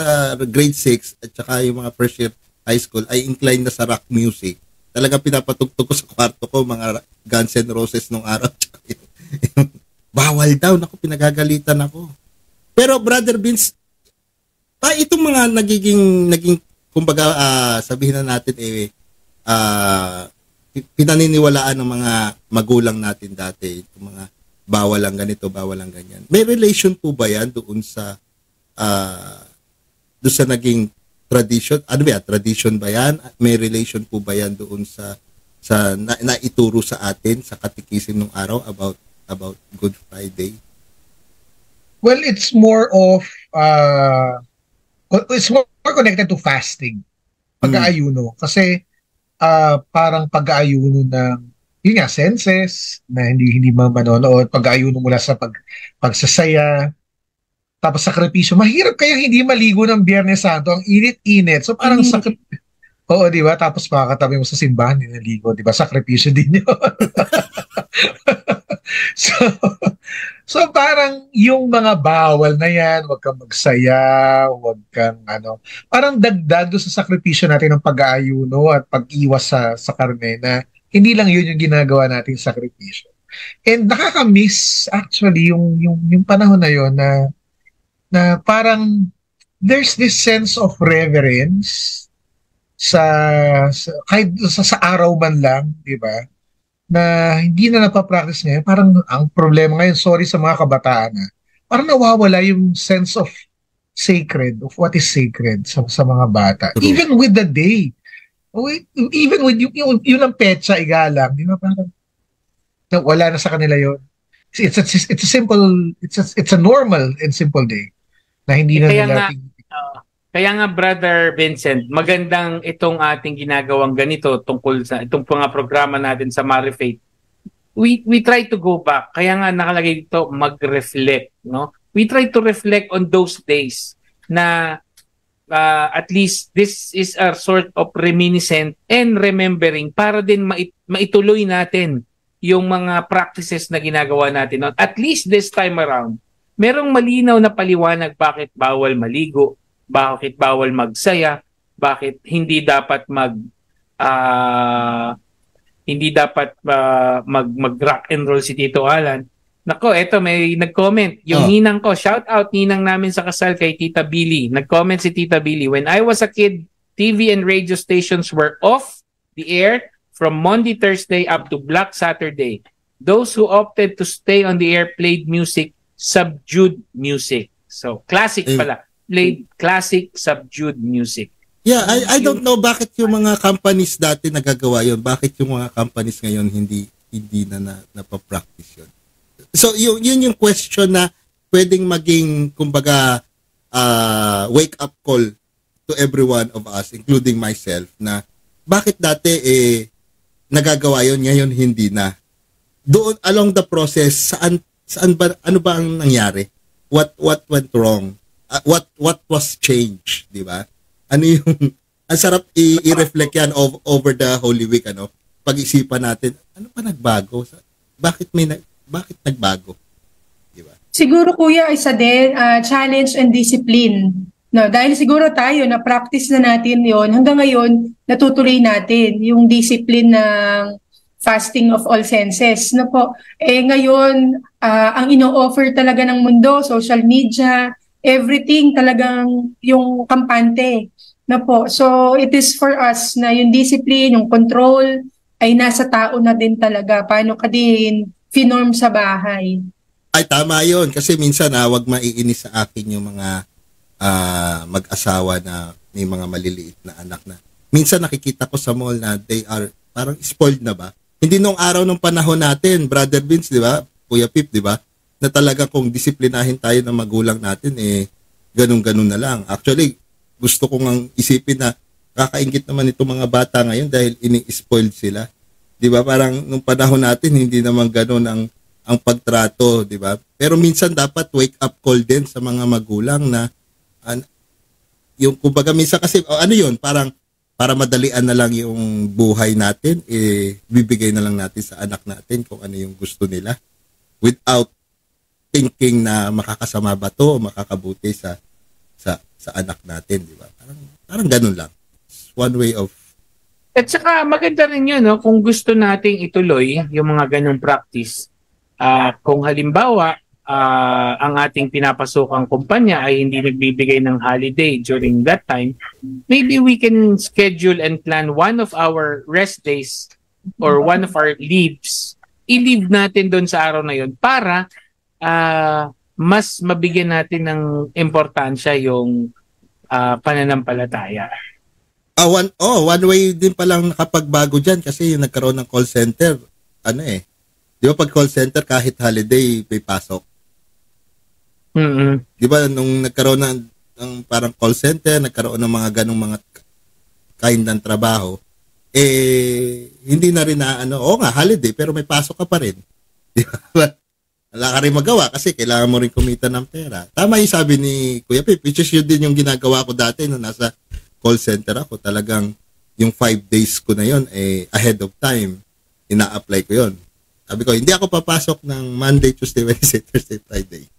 grade 6, at saka yung mga first year high school, I inclined na sa rock music. Talaga pinapatugtog ko sa kwarto ko, mga Guns N' Roses nung araw. Bawal daw. Naku, pinagagalitan ako. Pero, Brother Vince, itong mga naging kumbaga, sabihin na natin, pinaniniwalaan ng mga magulang natin dati, yung mga bawal lang ganito, bawal lang ganyan. May relation po ba yan doon sa naging tradition? Ano ba yan? Tradition ba yan? May relation po ba yan doon sa naituro sa atin sa katikisim ng araw about Good Friday? Well, it's more connected to fasting. Pag-aayuno. Kasi parang pag-aayuno ng yun nga, senses na hindi manonood, pag-aayuno mula sa pagsasaya, tapos sakripisyo. Mahirap kaya hindi maligo ng Biyernes Santo, ang init-init. So parang oo, di ba? Tapos makakatabi mo sa simbahan, niligo, di ba? Sakripisyo din yun. So parang yung mga bawal na yan, huwag kang magsaya, huwag kang parang dagdag doon sa sakripisyo natin ng pag-aayuno at pag-iwas sa karne na hindi lang yun yung ginagawa natin sakripisyo. And nakaka-miss actually yung panahon na yun na parang there's this sense of reverence kahit sa araw man lang, di ba? Na hindi na napapractice ngayon. Parang ang problema ngayon, sorry sa mga kabataan, parang nawawala yung sense of sacred, of what is sacred sa mga bata. True. Even with the day. Even with yun ang petsa, igalang, di ba? Parang wala na sa kanila yun. It's a normal and simple day na hindi na nila kaya nga Brother Vincent, magandang itong ating ginagawang ganito tungkol sa itong mga programa natin sa Marifaith. We try to go back. Kaya nga nakalagay dito mag-reflect, no? We try to reflect on those days na at least this is a sort of reminiscent and remembering para din maituloy natin yung mga practices na ginagawa natin. At least this time around, merong malinaw na paliwanag bakit bawal maligo, bakit bawal magsaya, bakit hindi dapat mag rock and roll si Tito Alan. Nako, eto may nag-comment. Yung ninang ko, shout out ninang namin sa kasal kay Tita Billy. Nag-comment si Tita Billy, when I was a kid, TV and radio stations were off the air from Monday, Thursday up to Black Saturday. Those who opted to stay on the air played music, subdued music. So, classic pala. Played classic, subdued music. Yeah, I don't know bakit yung mga companies dati nagagawa yun. Bakit yung mga companies ngayon hindi na napapractice yun. So, yun yung question na pwedeng maging, kumbaga, wake up call to every one of us, including myself, na bakit dati nagagawa yun, ngayon hindi na. Doon, along the process, saan ba, ano ba ang nangyari? What went wrong? What was changed, di ba? Ano yung, ang sarap i-reflect yan over the Holy Week, pag-isipan natin, ano pa nagbago? Bakit nagbago? Di ba? Siguro kuya, isa din, challenge and discipline. No, dahil siguro tayo na practice na natin 'yon, hanggang ngayon natutuloy natin yung discipline ng fasting of all senses, no po. Ngayon ang ino-offer talaga ng mundo, social media, everything talagang yung kampante, no po. So it is for us na yung discipline, yung control ay nasa tao na din talaga. Paano ka din finorm sa bahay? Ay, tama yun. Kasi minsan, wag maiinis sa akin yung mga mag-asawa na may mga maliliit na anak na. Minsan nakikita ko sa mall na they are parang spoiled na ba? Hindi nung araw ng panahon natin, Brother Vince, di ba? Kuya Pip, di ba? Na talaga kung disiplinahin tayo ng magulang natin, ganun-ganun na lang. Actually, gusto kong ang isipin na kakaingit naman itong mga bata ngayon dahil ini-spoiled sila. Di ba? Parang nung panahon natin, hindi naman ganun ang pagtrato, di ba? Pero minsan dapat wake up call din sa mga magulang na yung kumbaga minsan kasi ano yun, parang para madalian na lang yung buhay natin, bibigay na lang natin sa anak natin kung ano yung gusto nila without thinking na makakasama ba to o makakabuti sa anak natin, di ba? Parang ganun lang. It's one way of. At saka maganda rin yun, no? Kung gusto nating ituloy yung mga ganung practice. Kung halimbawa, ang ating pinapasukang kumpanya ay hindi nagbibigay ng holiday during that time, maybe we can schedule and plan one of our rest days or one of our leaves. I-leave natin doon sa araw na yun para mas mabigyan natin ng importansya yung pananampalataya. One way din palang nakapagbago dyan kasi yung nagkaroon ng call center, di ba pag call center kahit holiday may pasok? Di ba nung nagkaroon ng parang call center, nagkaroon ng mga ganong mga kind ng trabaho, hindi na rin holiday pero may pasok ka pa rin. Di ba? Wala ka rin magawa kasi kailangan mo rin kumita ng pera. Tama yung sabi ni Kuya Pip, which is yun din yung ginagawa ko dati nung nasa call center ako. Talagang yung 5 days ko na yun, ahead of time, ina-apply ko yun. Sabi ko, hindi ako papasok ng Monday, Tuesday, Wednesday, Thursday, Friday.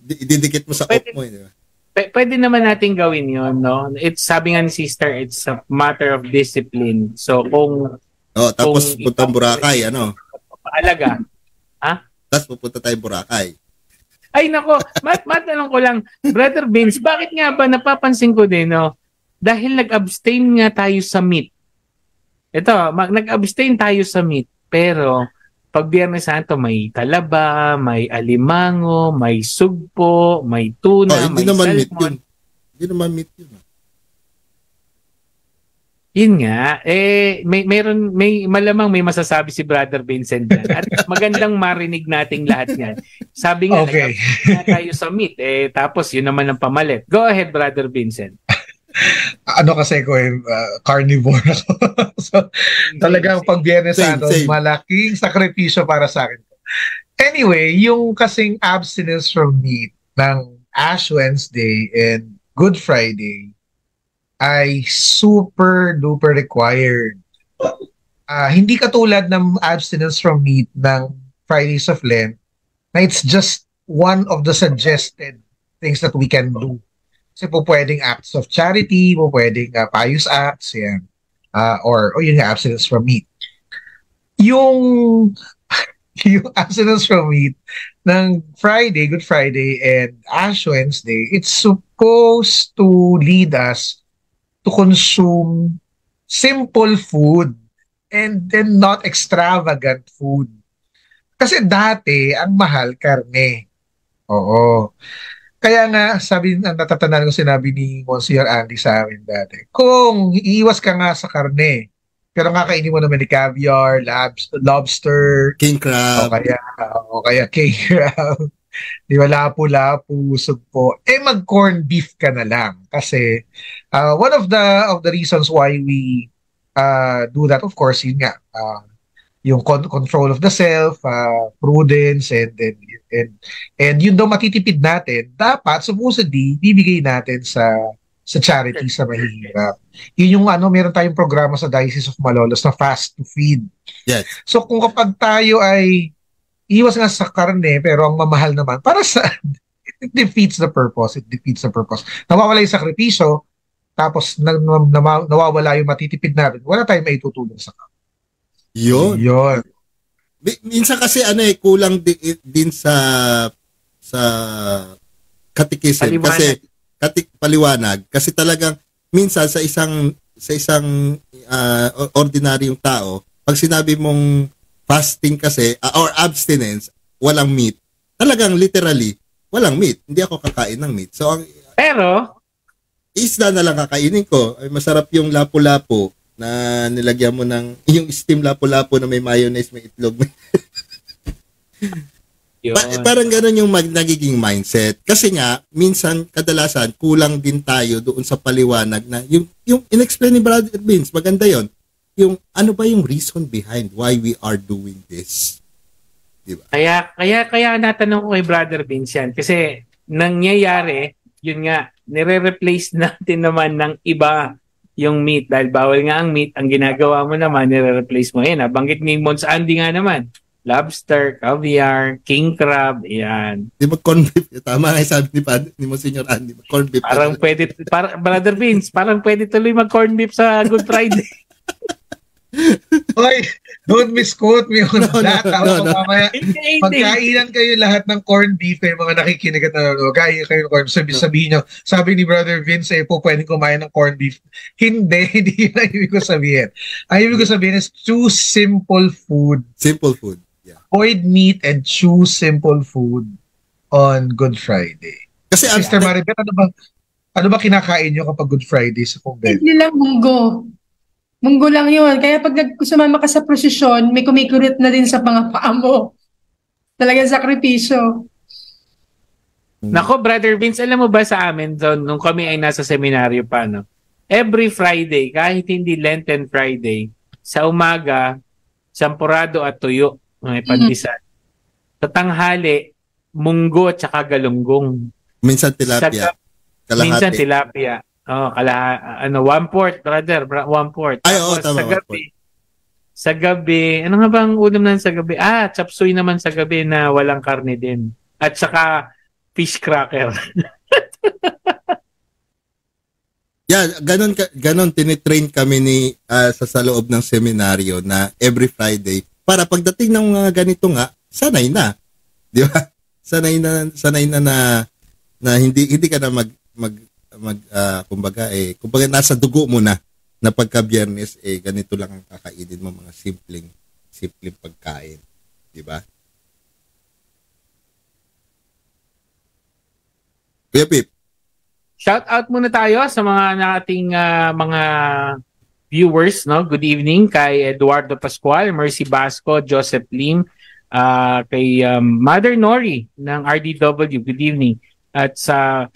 Ididikit mo sa off mo. Di ba? Pwede naman natin gawin yun, no? Sabi nga ni Sister, it's a matter of discipline. So, tapos puntang Boracay, paalaga. Tapos pupunta tayo Boracay. Ay, nako. Matanong ko lang, Brother Vince, bakit nga ba napapansin ko din, no? Dahil nag-abstain nga tayo sa meat. Ito, nag-abstain tayo sa meat. Pero, pag Biyernes Santo, may talaba, may alimango, may sugpo, may tuna, may salmon. Hindi naman meat yun. Yun nga, may malamang may masasabi si Brother Vincent dyan. At magandang marinig nating lahat yan. Sabi nga, okay, tayo sa meat, tapos yun naman ang pamalit. Go ahead, Brother Vincent. Kasi ko carnivore ako. So, talagang pag Biyernes Santo, malaking sakripisyo para sa akin. Anyway, yung kasing abstinence from meat ng Ash Wednesday and Good Friday ay super duper required. Hindi katulad ng abstinence from meat ng Fridays of Lent na it's just one of the suggested things that we can do. Kasi po pwedeng acts of charity, po pwedeng pious acts, yan. Or yung abstinence from meat. Yung abstinence from meat ng Friday, Good Friday, and Ash Wednesday, it's supposed to lead us to consume simple food and then not extravagant food. Kasi dati, ang mahal, karne. Oo. Kaya nga, natatandaan ko sinabi ni Monsignor Andy sa amin dati, kung iiwas ka nga sa karne, pero kakainin mo naman ni caviar, lobster, king crab, o kaya king crab, di ba, lapu-lapu, sugpo, mag-corn beef ka na lang. Kasi one of the reasons why we do that, of course, yun nga, yung control of the self, prudence, and yun daw matitipid natin, dapat supposedly bibigay natin sa charity, sa mahihirap. Yun yung meron tayong programa sa Diocese of Malolos na Fast to Feed. Yes. So kung kapag tayo ay iwas nga sa karne, pero ang mamahal naman, para sa it defeats the purpose. Nawawala yung sakripisyo, tapos nawawala yung matitipid natin. Wala tayong maitutulong sa kapwa. Yun. Minsan kasi kulang din sa catechism kasi paliwanag kasi talagang minsan sa isang ordinaryong tao, pag sinabi mong fasting kasi or abstinence, walang meat. Talagang literally walang meat. Hindi ako kakain ng meat. So pero isda na lang kakainin ko. Ay, masarap yung lapu-lapu na nilagyan mo ng yung steam lapu-lapu na may mayonnaise, may itlog. Parang gano'n yung nagiging mindset. Kasi nga, minsan, kadalasan, kulang din tayo doon sa paliwanag na yung in-explain ni Brother Vince, maganda yon. Yung ano ba yung reason behind why we are doing this? Diba? Kaya natanong ko kay Brother Vince yan. Kasi nangyayari, yun nga, nire-replace natin naman ng iba yung meat. Dahil bawal nga ang meat, ang ginagawa mo naman, nire-replace mo. Yan, banggit ni Mons Andy nga naman. Lobster, caviar, king crab, yan. Di ba corn beef? Tama nga sabi ni Monsignor Andy, corn beef. Parang pwede, Brother Vince, parang pwede tuloy mag-corn beef sa Good Friday. Oy, don't misquote me on that. Mamaya, Hindi. pagkainan kayo lahat ng corned beef, kayo mga nakikinig at nanonood, kain kayo ng corned beef. Sabihin nyo, sabi ni Brother Vince, po pwedeng kumain ng corned beef. Hindi, hindi yun ang ibig ko sabihin. Ang ibig ko sabihin is choose simple food. Simple food. Yeah. Avoid meat and choose simple food on Good Friday. Kasi Sister Maribel, ano ba kinakain nyo kapag Good Friday sa convent? Hindi lang munggo. Munggo lang yun. Kaya pag sumama ka sa prosesyon, may kumikurot na din sa pangapaa mo. Talagang sakripisyo. Nako, Brother Vince, alam mo ba sa amin doon, nung kami ay nasa seminaryo pa, no? Every Friday, kahit hindi Lenten Friday, sa umaga, sampurado at tuyo, may pandesal. Sa tanghali, munggo at saka galunggong. minsan tilapia. Kalahati. Minsan tilapia. Oh, 1/4, brother, 1/4. Ay, oo, tama. Sa gabi, ano nga bang ulam nan sa gabi? Chop suey naman sa gabi na walang karne din. At saka fish cracker. Yeah, ganon tinitrain kami sa loob ng seminaryo na every Friday para pagdating ng mga ganito nga, sanay na. Di ba? Sanay na hindi ka na kumbaga nasa dugo mo na pagka Biyernes ganito lang ang kakainin mo, mga simpleng pagkain, di ba? Kuya Pip, Shout out muna tayo sa mga nating mga viewers, no? Good evening kay Eduardo Pascual, Mercy Basco, Joseph Lim, kay Mother Nori ng RDW. Good evening. At sa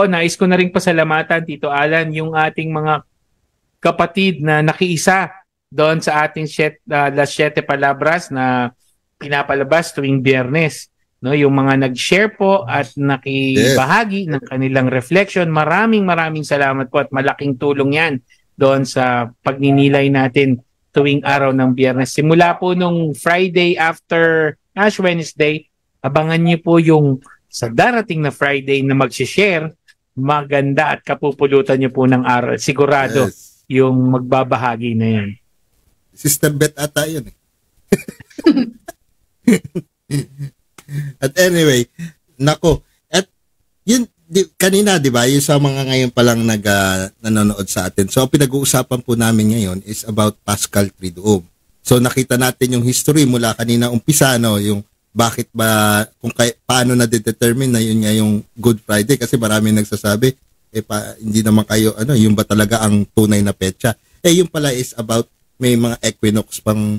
nais ko na rin pasalamatan, Tito Alan, yung ating mga kapatid na nakiisa doon sa ating Las Siete Palabras na pinapalabas tuwing Biyernes. No, yung mga nag-share po at nakibahagi ng kanilang reflection. Maraming salamat po at malaking tulong yan doon sa pagninilay natin tuwing araw ng Biyernes. Simula po nung Friday after Ash Wednesday, abangan niyo po yung sa darating na Friday na mag-share, maganda at kapupulutan niyo po ng aral. Sigurado yung magbabahagi na yan. Sister Beth ata yun. At anyway, nako. At yun, kanina, di ba, yung sa mga ngayon palang nanonood sa atin. So, pinag-uusapan po namin ngayon is about Paschal Triduum. So, nakita natin yung history mula kanina umpisa, no, yung bakit ba, paano na-determine na yun nga yung Good Friday, kasi marami nagsasabi, hindi naman kayo, yung ba talaga ang tunay na petsa. Yung pala is about, may mga equinox pang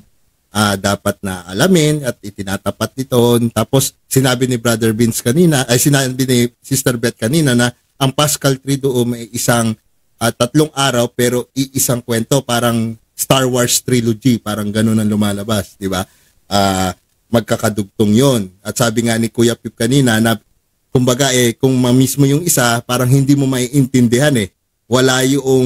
dapat na alamin at itinatapat nito. Tapos, sinabi ni Brother Vince kanina, sinabi ni Sister Beth kanina na ang Paschal Triduum ay isang 3 araw pero iisang kwento, parang Star Wars trilogy, parang ganun ang lumalabas, di ba? Magkakadugtong yon. At sabi nga ni Kuya Pip kanina na kumbaga kung mamiss mo yung isa, parang hindi mo maiintindihan wala yung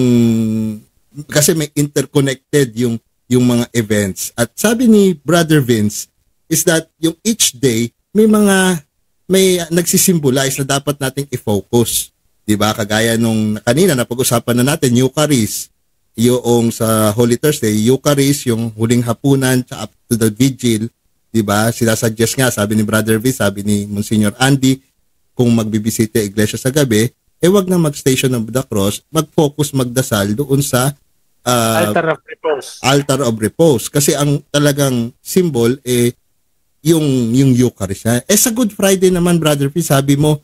kasi may interconnected yung mga events. At sabi ni Brother Vince is that yung each day may nagsisimbolize na dapat nating i-focus. 'Di ba? Kagaya nung kanina na pag-usapan na natin, Eucharist, yung sa Holy Thursday, Eucharist, yung huling hapunan up to the vigil. Diba? Sinasuggest nga, sabi ni Brother V, sabi ni Monsignor Andy, kung magbibisita iglesia sa gabi, wag na mag-Station of the Cross, mag-focus, magdasal doon sa Altar of Repose. Altar of Repose. Kasi ang talagang symbol, yung Eucharist. Sa Good Friday naman, Brother V, sabi mo,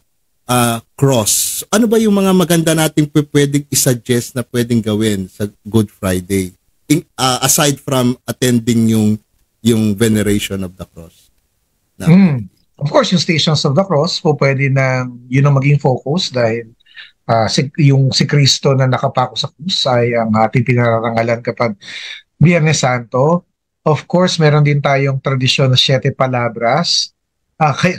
cross. Ano ba yung mga maganda nating pwedeng isuggest na pwedeng gawin sa Good Friday? Aside from attending yung veneration of the cross. Of course, yung Stations of the Cross po pwede na yun ang maging focus dahil yung si Kristo na nakapako sa krus ay ang ating pinararangalan kapag Biyernes Santo. Of course, meron din tayong tradisyon na Siete Palabras.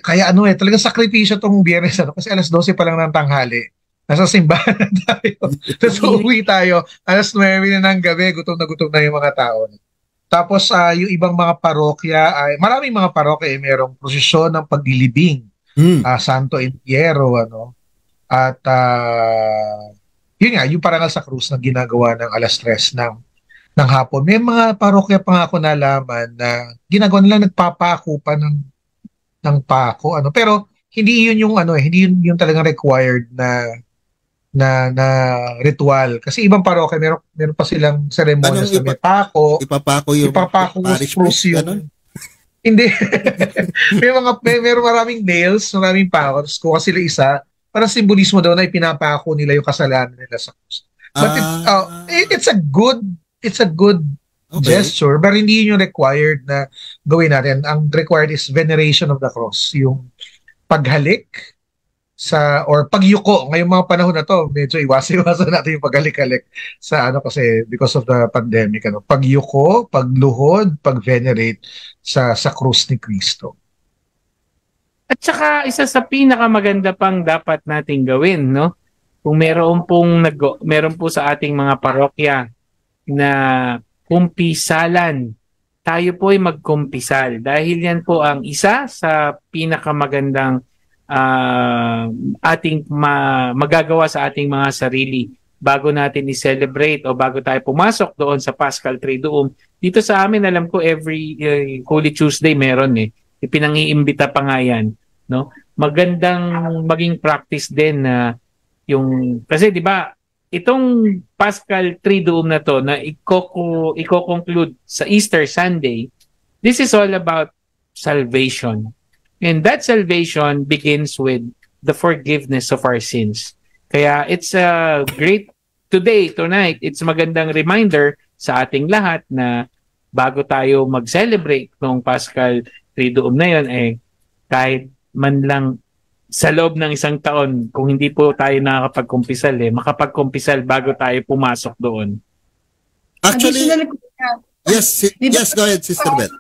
Kaya talagang sakripisyo tong Biyernes Santo kasi 12:00 pa lang ng tanghali. Nasa simbahan na tayo. Tapos uwi tayo, 9:00 na ng gabi, gutom na yung mga tao. Tapos yung ibang mga parokya, maraming mga parokya merong prosesyon ng paglilibing, Santo Entierro, At yun nga, yung parangal sa krus na ginagawa ng 3:00 ng ng hapon. May mga parokya pa nga ako nalaman na ginagawa nila, nagpapako pa ng pako, ano. Pero hindi yun yung ano, hindi yun yung talagang required na ritual. Kasi ibang parokya, meron pa silang ceremonies na may pako. Ipapako yung parish priest, ganun? Hindi. Meron maraming nails, maraming pako. Tapos kuha sila isa, para simbolismo daw na ipinapako nila yung kasalanan nila sa krus. But it's a good gesture, but hindi yun yung required na gawin natin. Ang required is veneration of the cross, yung paghalik or pagyuko. Ngayong mga panahon na to, medyo iwasan natin yung paghalik-halik sa kasi because of the pandemic, pagyuko, pagluhod, pagvenerate sa krus ni Kristo. At saka isa sa pinakamaganda pang dapat nating gawin, no? Kung meron po sa ating mga parokya na kumpisalan, tayo po ay magkumpisal dahil yan po ang isa sa pinakamagandang ating magagawa sa ating mga sarili bago natin i-celebrate o bago tayo pumasok doon sa Paschal Triduum. Dito sa amin, alam ko every Holy Tuesday meron ipinangiimbita pa nga yan, no? Magandang maging practice din na kasi 'di ba itong Paschal Triduum na to na i-conclude sa Easter Sunday, this is all about salvation. And that salvation begins with the forgiveness of our sins. Kaya it's a great tonight, it's magandang reminder sa ating lahat na bago tayo mag-celebrate ng Paschal Triduum na yun, kahit man lang sa loob ng isang taon, kung hindi po tayo nakakapagkumpisal, makapagkumpisal bago tayo pumasok doon. Actually, yes, go ahead, Sister Beth.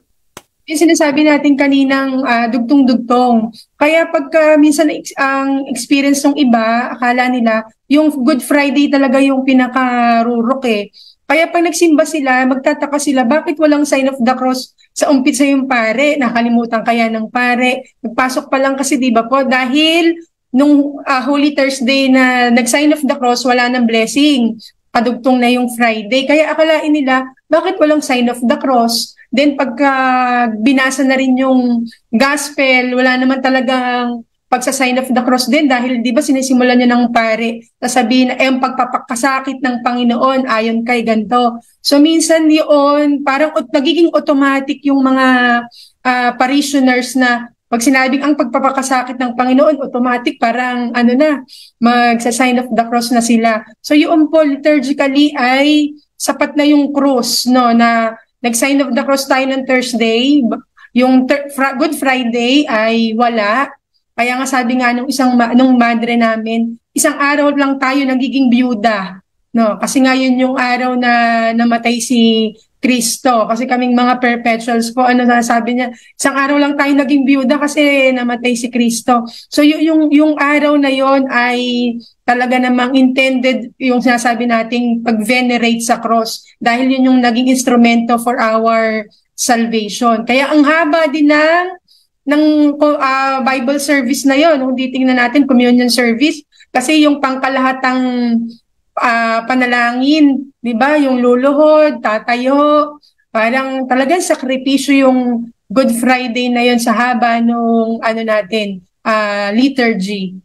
Yung sinasabi natin kaninang dugtong-dugtong. Kaya pagka minsan ang experience ng iba, akala nila, yung Good Friday talaga yung pinakarurok Kaya pag nagsimba sila, magtataka sila, bakit walang sign of the cross sa umpisa yung pare? Nakalimutan kaya ng pare? Nagpasok pa lang kasi, di ba po? Dahil nung Holy Thursday na nag-sign of the cross, wala nang blessing. Padugtong na yung Friday. Kaya akalain nila, bakit walang sign of the cross? Then pagka binasa na rin yung gospel, wala naman talagang pagsa-sign of the cross din dahil di ba sinisimulan niya ng pare, sasabihin na ang pagpapakasakit ng Panginoon ayon kay ganto. So minsan yun, parang nagiging automatic yung mga parishioners na pag sinabing ang pagpapakasakit ng Panginoon, automatic parang magsa-sign of the cross na sila. So yung po liturgically ay sapat na yung cross, no, na nag-sign of the cross tayo ng Thursday, yung Good Friday ay wala. Kaya nga sabi nga nung madre namin, isang araw lang tayo nagiging biyuda. No? Kasi nga yun yung araw na namatay si Kristo. Kasi kaming mga perpetuals po, sabi niya, isang araw lang tayo naging biyuda kasi namatay si Kristo. So yung araw na yon ay talaga namang intended yung sinasabi nating pag-venerate sa cross dahil yun yung naging instrumento for our salvation. Kaya ang haba din ng Bible service na yon, kung titingnan natin communion service, kasi yung pangkalahatang panalangin, di ba? Yung luluhod, tatayo, parang talagang sakripisyo yung Good Friday na yon sa haba nung liturgy.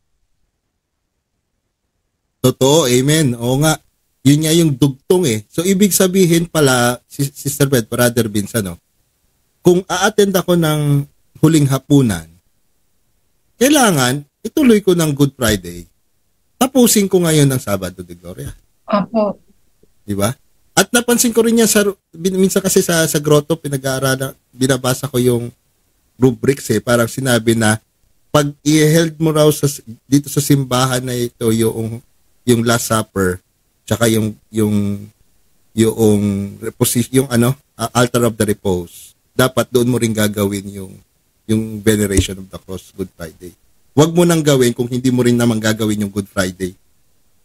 Totoo, amen. Oo nga. Yun nga yung dugtong So, ibig sabihin pala, Sister Beth, Brother Vince, kung a-attend ako ng huling hapunan, kailangan ituloy ko ng Good Friday. Tapusin ko ngayon ng Sabado de Gloria. Apo. Di ba? At napansin ko rin yan minsan kasi sa grotto, pinag-aaralan, binabasa ko yung rubrics parang sinabi na, pag i-held mo raw dito sa simbahan na ito, yung Last Supper, tsaka yung altar of the repose, dapat doon mo rin gagawin yung veneration of the cross, Good Friday. Huwag mo nang gawin kung hindi mo rin naman gagawin yung Good Friday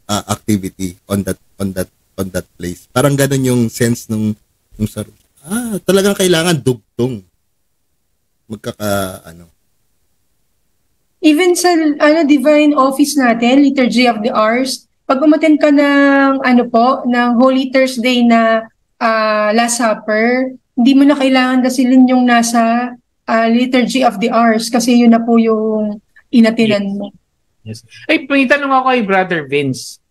activity on that place. Parang ganun yung sense nung talagang kailangan dugtong. Even sa divine office natin, Liturgy of the Hours, pag umattend ka ng ng Holy Thursday na Last Supper, hindi mo na kailangan dasilin yung nasa Liturgy of the Hours kasi yun na po yung inatinan mo. Yes. Ay, may tanong ako kay Brother Vince.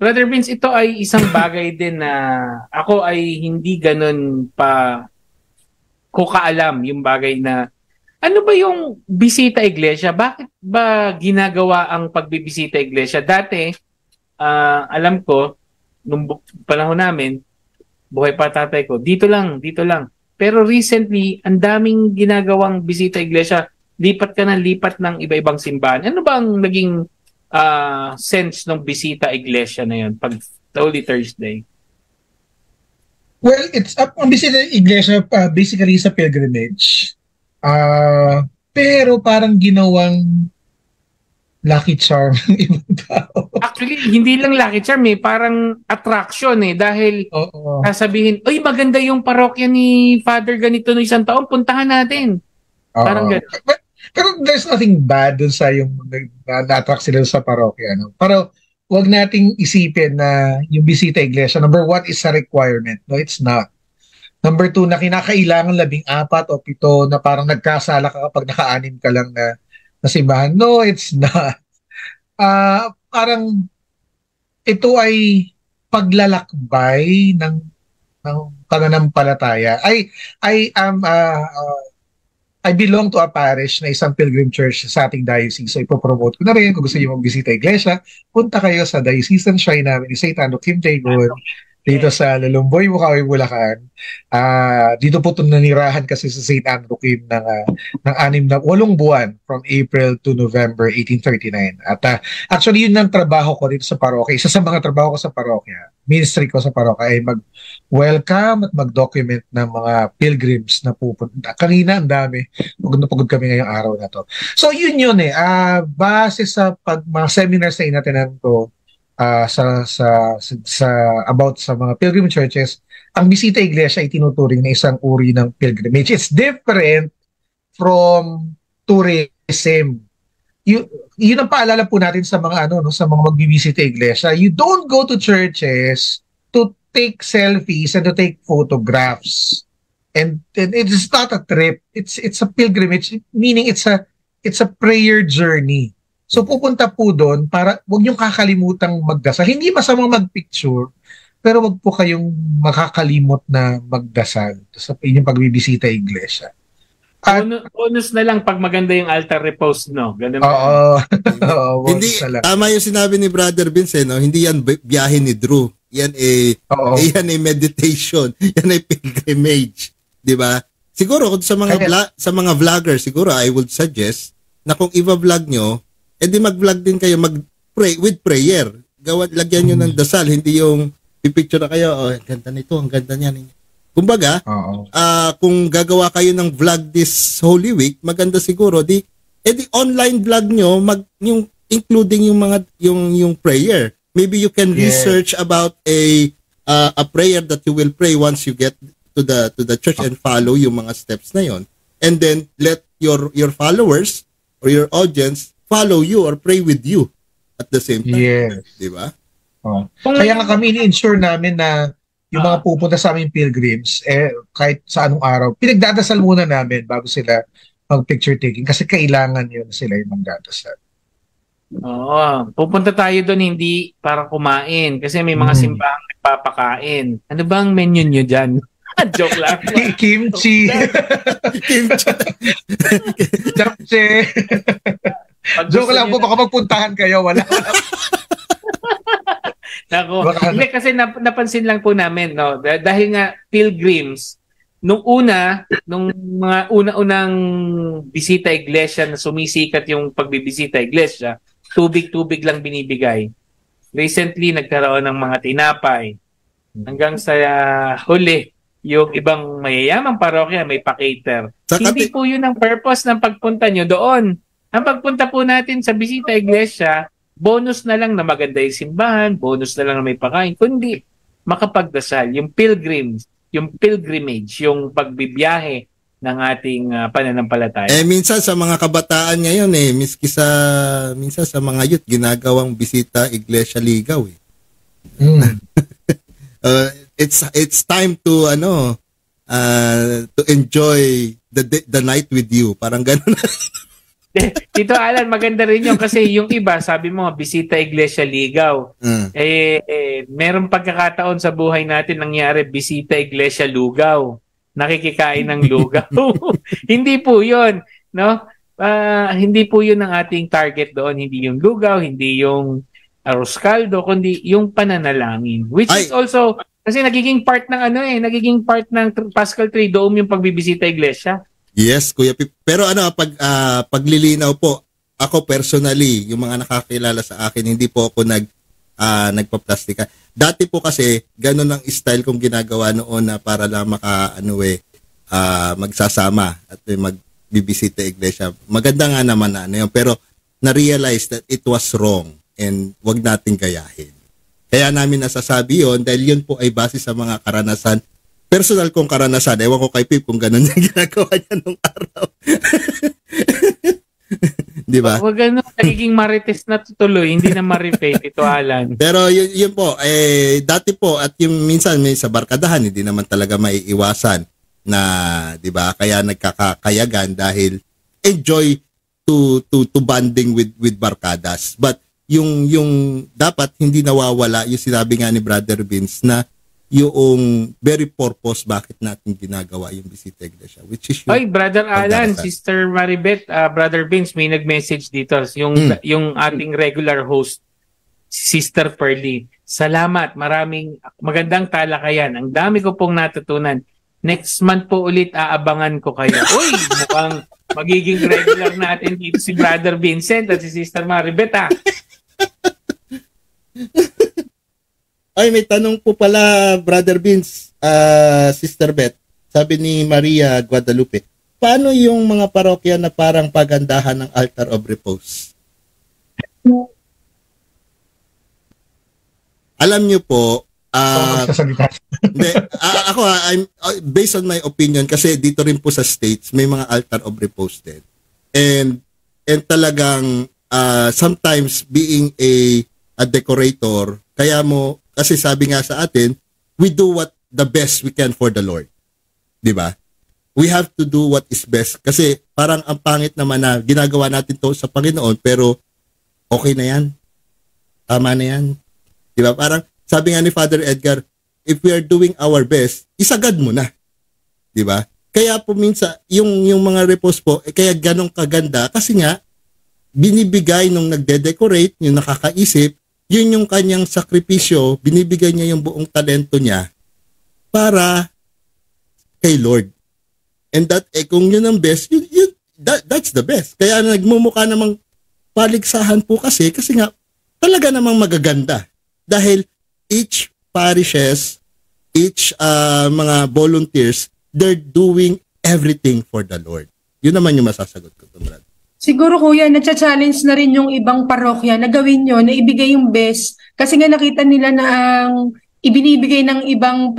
Brother Vince, ito ay isang bagay din na ako ay hindi ganun pa ko kaalam yung bagay na ano ba yung bisita iglesia? Bakit ba ginagawa ang pagbibisita iglesia? Dati, alam ko, nung panahon namin, buhay pa tatay ko, dito lang. Pero recently, ang daming ginagawang bisita iglesia. Lipat ka ng lipat ng iba-ibang simbahan. Ano ba ang naging sense ng bisita iglesia na yun pag Holy Thursday? Well, it's ang bisita iglesia basically sa pilgrimage. Pero parang ginawang lucky charm ng ibang tao. Actually, hindi lang lucky charm parang attraction dahil sasabihin, "Uy, maganda yung parokya ni Father ganito no isang taon, puntahan natin." Parang gano'n. Pero there's nothing bad dun sa yung na-attract sila sa parokya. No? Pero wag nating isipin na yung bisita iglesia, number 1 is a requirement. No, it's not. Number 2, na kinakailangan 14 o 7 na parang nagkasala ka kapag naka-6 ka lang na simbahan. No, it's not. Parang ito ay paglalakbay ng pananampalataya. I belong to a parish na isang pilgrim church sa ating diocese. So ipopromote ko na rin. Kung gusto niyo magbisita iglesia, punta kayo sa diocesan shrine namin ni St. Anno Kim Tae-gon dito sa Lalumboy, Bukawi, Bulacan. Dito po ito nanirahan kasi sa St. Anno Kim ng 8 buwan from April to November 1839. At actually yun ang trabaho ko dito sa parokya. Isa sa mga trabaho ko sa parokya, ministry ko sa parokya ay mag-welcome at mag-document ng mga pilgrims na pupunta. Kanina ang dami. Pagod na pagod kami ngayong araw na to. So yun base sa mga seminars na inatinan ko about sa mga pilgrim churches, ang bisita iglesia ay tinuturing na isang uri ng pilgrimage. It's different from tourism. Yun ang paalala po natin sa mga sa mga magbibisita iglesia. You don't go to churches to take selfies and to take photographs. And it is not a trip. It's a pilgrimage, meaning it's a prayer journey. So pupunta po doon para wag niyong kakalimutang magdasal. Hindi masamang magpicture, pero wag po kayong makakalimot na magdasal sa inyong pagbibisita iglesia. Bonus na lang pag maganda yung altar repose, no? Ganun. Oo. Hindi, tama yung sinabi ni Brother Vince, no? Hindi yan biyahe ni Drew. Yan yan ay meditation. Yan ay pilgrimage. Di ba? Siguro kung sa mga vlogger, siguro I would suggest na kung i-vlog nyo, edi mag-vlog din kayo, mag-pray with prayer. Lagyan nyo ng dasal, hindi yung pipicture na kayo, ang ganda nito, ang ganda niyan. Kumbaga, kung gagawa kayo ng vlog this Holy Week, maganda siguro, edi online vlog nyo, yung including yung prayer. Maybe you can research about a prayer that you will pray once you get to the church and follow yung mga steps na yon. And then let your followers or your audience follow you or pray with you at the same time. Yes. Di ba? Kaya nga kami ni-ensure namin na yung mga pupunta sa aming pilgrims, kahit sa anong araw, pinagdadasal muna namin bago sila mag-picture taking kasi kailangan yun sila yung magdadasal. Oo. Pupunta tayo doon hindi para kumain kasi may mga simbahang nagpapakain. Ano bang menu nyo dyan? Joke lang. Kimchi. Japchae. Joke lang po, baka magpuntahan kayo. Wala. Nako. Hindi, kasi napansin lang po namin, no? Dahil nga pilgrims, nung mga una-unang bisita iglesia na sumisikat yung pagbibisita iglesia, tubig-tubig lang binibigay. Recently, nagkaroon ng mga tinapay. Hanggang sa huli, yung ibang mayayamang parokya may pa-cater. Hindi po yun ang purpose ng pagpunta nyo doon. Ang pagpunta po natin sa bisita iglesia, bonus na lang na maganda yung simbahan, bonus na lang na may pakain, kundi makapagdasal, yung pilgrimage, yung pagbibiyahe ng ating pananampalataya. Minsan sa mga kabataan ngayon minsan sa mga youth ginagawang bisita iglesia ligaw . it's time to to enjoy the night with you. Parang gano'n. Tito Alan, maganda rin yun kasi yung iba, sabi mo, bisita Iglesia Ligaw. Meron pagkakataon sa buhay natin nangyari, bisita Iglesia Lugaw. Nakikikain ng lugaw. Hindi po yun, no? Hindi po yun ang ating target doon. Hindi yung lugaw, hindi yung arroz caldo, kundi yung pananalangin. Which is also, kasi nagiging part ng Paschal Triduum yung pagbibisita Iglesia. Yes, Kuya Pip. Pero paglilinaw po, ako personally, yung mga nakakilala sa akin, hindi po ako nagpa-plastika. Dati po kasi, ganun ang style kong ginagawa noon na para lang magsasama at magbibisita iglesia. Maganda nga naman na yun, pero na-realize that it was wrong and wag nating gayahin. Kaya namin nasasabi yun dahil yun po ay base sa mga karanasan. Personal kong karanasan. Ewan ko kay Pip kung ganun yung ginagawa niya nung araw. Di ba? Wag ganun. Nagiging marites na tutuloy. Hindi na ma-refaith ito, Alan. Pero yun po. Dati po at yung minsan may sa barkadahan, hindi naman talaga maiiwasan na, di ba? Kaya nagkakayagan dahil enjoy to bonding with barkadas. But yung dapat hindi nawawala yung sinabi nga ni Brother Vince na yung very purpose bakit natin ginagawa yung bisita iglesia, which is yung Brother Alan, Sister Maribeth, Brother Vince, may nag-message dito yung ating regular host, Sister Pearly. Salamat, maraming magandang talakayan. Ang dami ko pong natutunan. Next month po ulit aabangan ko kayo. Uy, mukhang magiging regular natin dito si Brother Vincent at si Sister Maribeth. Ay, may tanong po pala, Brother Vince, Sister Beth. Sabi ni Maria Guadalupe, paano yung mga parokya na parang pagandahan ng altar of repose? Alam niyo po, ako, I'm based on my opinion, kasi dito rin po sa States, may mga altar of repose din. And talagang, sometimes being a decorator, kasi sabi nga sa atin, we do what the best we can for the Lord. Diba? We have to do what is best. Kasi parang ang pangit naman na ginagawa natin to sa Panginoon, pero okay na yan. Tama na yan. Diba? Parang sabi nga ni Father Edgar, if we are doing our best, isagad mo na. Diba? Kaya po minsan, yung mga repose po, kaya ganong kaganda, kasi nga, binibigay nung nagde-decorate, yung nakakaisip, yun yung kanyang sakripisyo, binibigay niya yung buong talento niya para kay Lord. And that, kung yun ang best, that's the best. Kaya nagmumukha namang paligsahan po kasi nga talaga namang magaganda. Dahil each parishes, each mga volunteers, they're doing everything for the Lord. Yun naman yung masasagot ko, Brad. Siguro kuya, na-challenge na rin yung ibang parokya na gawin yun, na ibigay yung best. Kasi nga nakita nila na ang ibinibigay ng ibang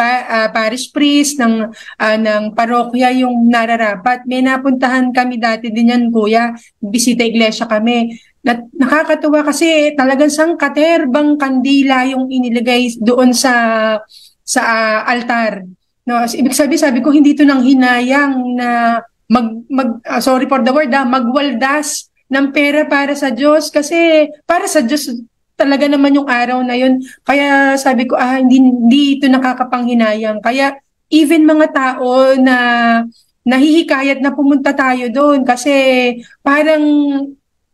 parish priest, ng parokya yung nararapat. May napuntahan kami dati din yan, kuya. Bisita iglesia kami. Nakakatuwa kasi talagang sangkaterbang kandila yung inilagay doon sa altar. No, ibig sabi ko, hindi to nang hinayang na sorry for the word, magwaldas ng pera para sa Diyos, kasi para sa Diyos talaga naman yung araw na yun. Kaya sabi ko, hindi ito nakakapanghinayang. Kaya even mga tao na nahihikayat na pumunta tayo doon, kasi parang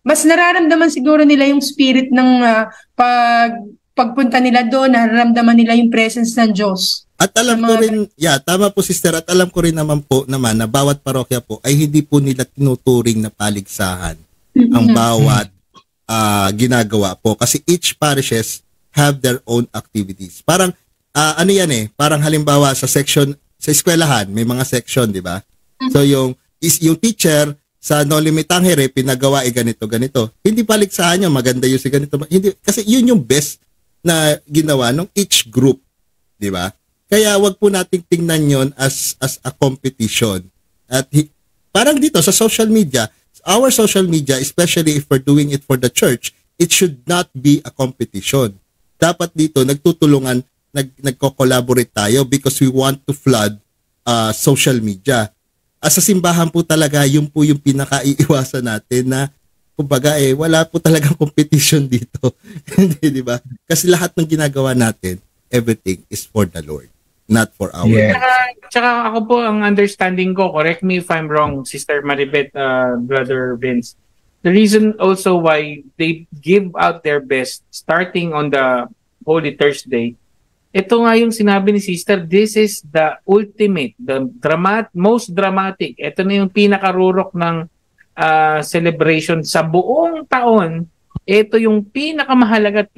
mas nararamdaman siguro nila yung spirit ng pagpunta nila doon, nararamdaman nila yung presence ng Diyos. At alam ko rin, tama po sister, at alam ko rin naman na bawat parokya po ay hindi po nila tinuturing na paligsahan ang bawat ginagawa po. Kasi each parishes have their own activities. Parang, parang halimbawa sa section, sa eskwelahan, may mga section, di ba? So yung teacher sa No Limit Tangere, pinagawa ganito. Hindi paligsahan nyo, maganda yung si ganito. Hindi, kasi yun yung best na ginawa ng each group, di ba? Kaya wag po nating tingnan yon as a competition. At parang dito sa social media, our social media, especially if we're doing it for the church, it should not be a competition. Dapat dito nagtutulungan nagko-collaborate tayo because we want to flood social media. Sa simbahan po talaga, yun po yung pinakaiiwasan natin na kumbaga wala po talagang competition dito. Hindi, di ba? Kasi lahat ng ginagawa natin, everything is for the Lord, not for our Tsaka ako po, ang understanding ko, correct me if I'm wrong, Sister Maribeth, Brother Vince, the reason also why they give out their best starting on the Holy Thursday, ito nga yung sinabi ni Sister, this is the ultimate, the most dramatic. Ito na yung pinakarurok ng celebration sa buong taon. Ito yung pinakamahalaga at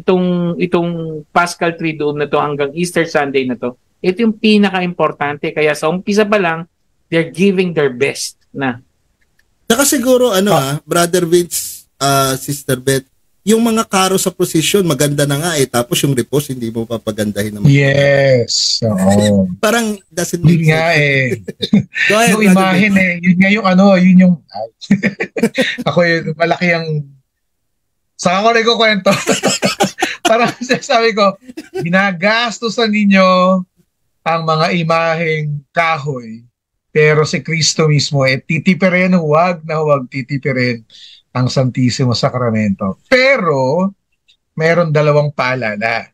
itong Paschal Triduum na to hanggang Easter Sunday na to. Ito yung pinaka-importante. Kaya sa umpisa pa lang, they're giving their best na. Saka siguro, Brother Vince, Sister Beth, yung mga karo sa procession, maganda na nga tapos yung repose, hindi mo papagandahin naman. Yes. Oo. Parang doesn't make Yun nga Go ahead, yung imahen yun nga yung yun yung, ako yung malaki ang, saka ko rin ko kwento. Parang sabi ko, ginagastusan ninyo ang mga imaheng kahoy, pero si Kristo mismo, titipirin, huwag titipirin ang Santisimo Sacramento. Pero, meron dalawang paalala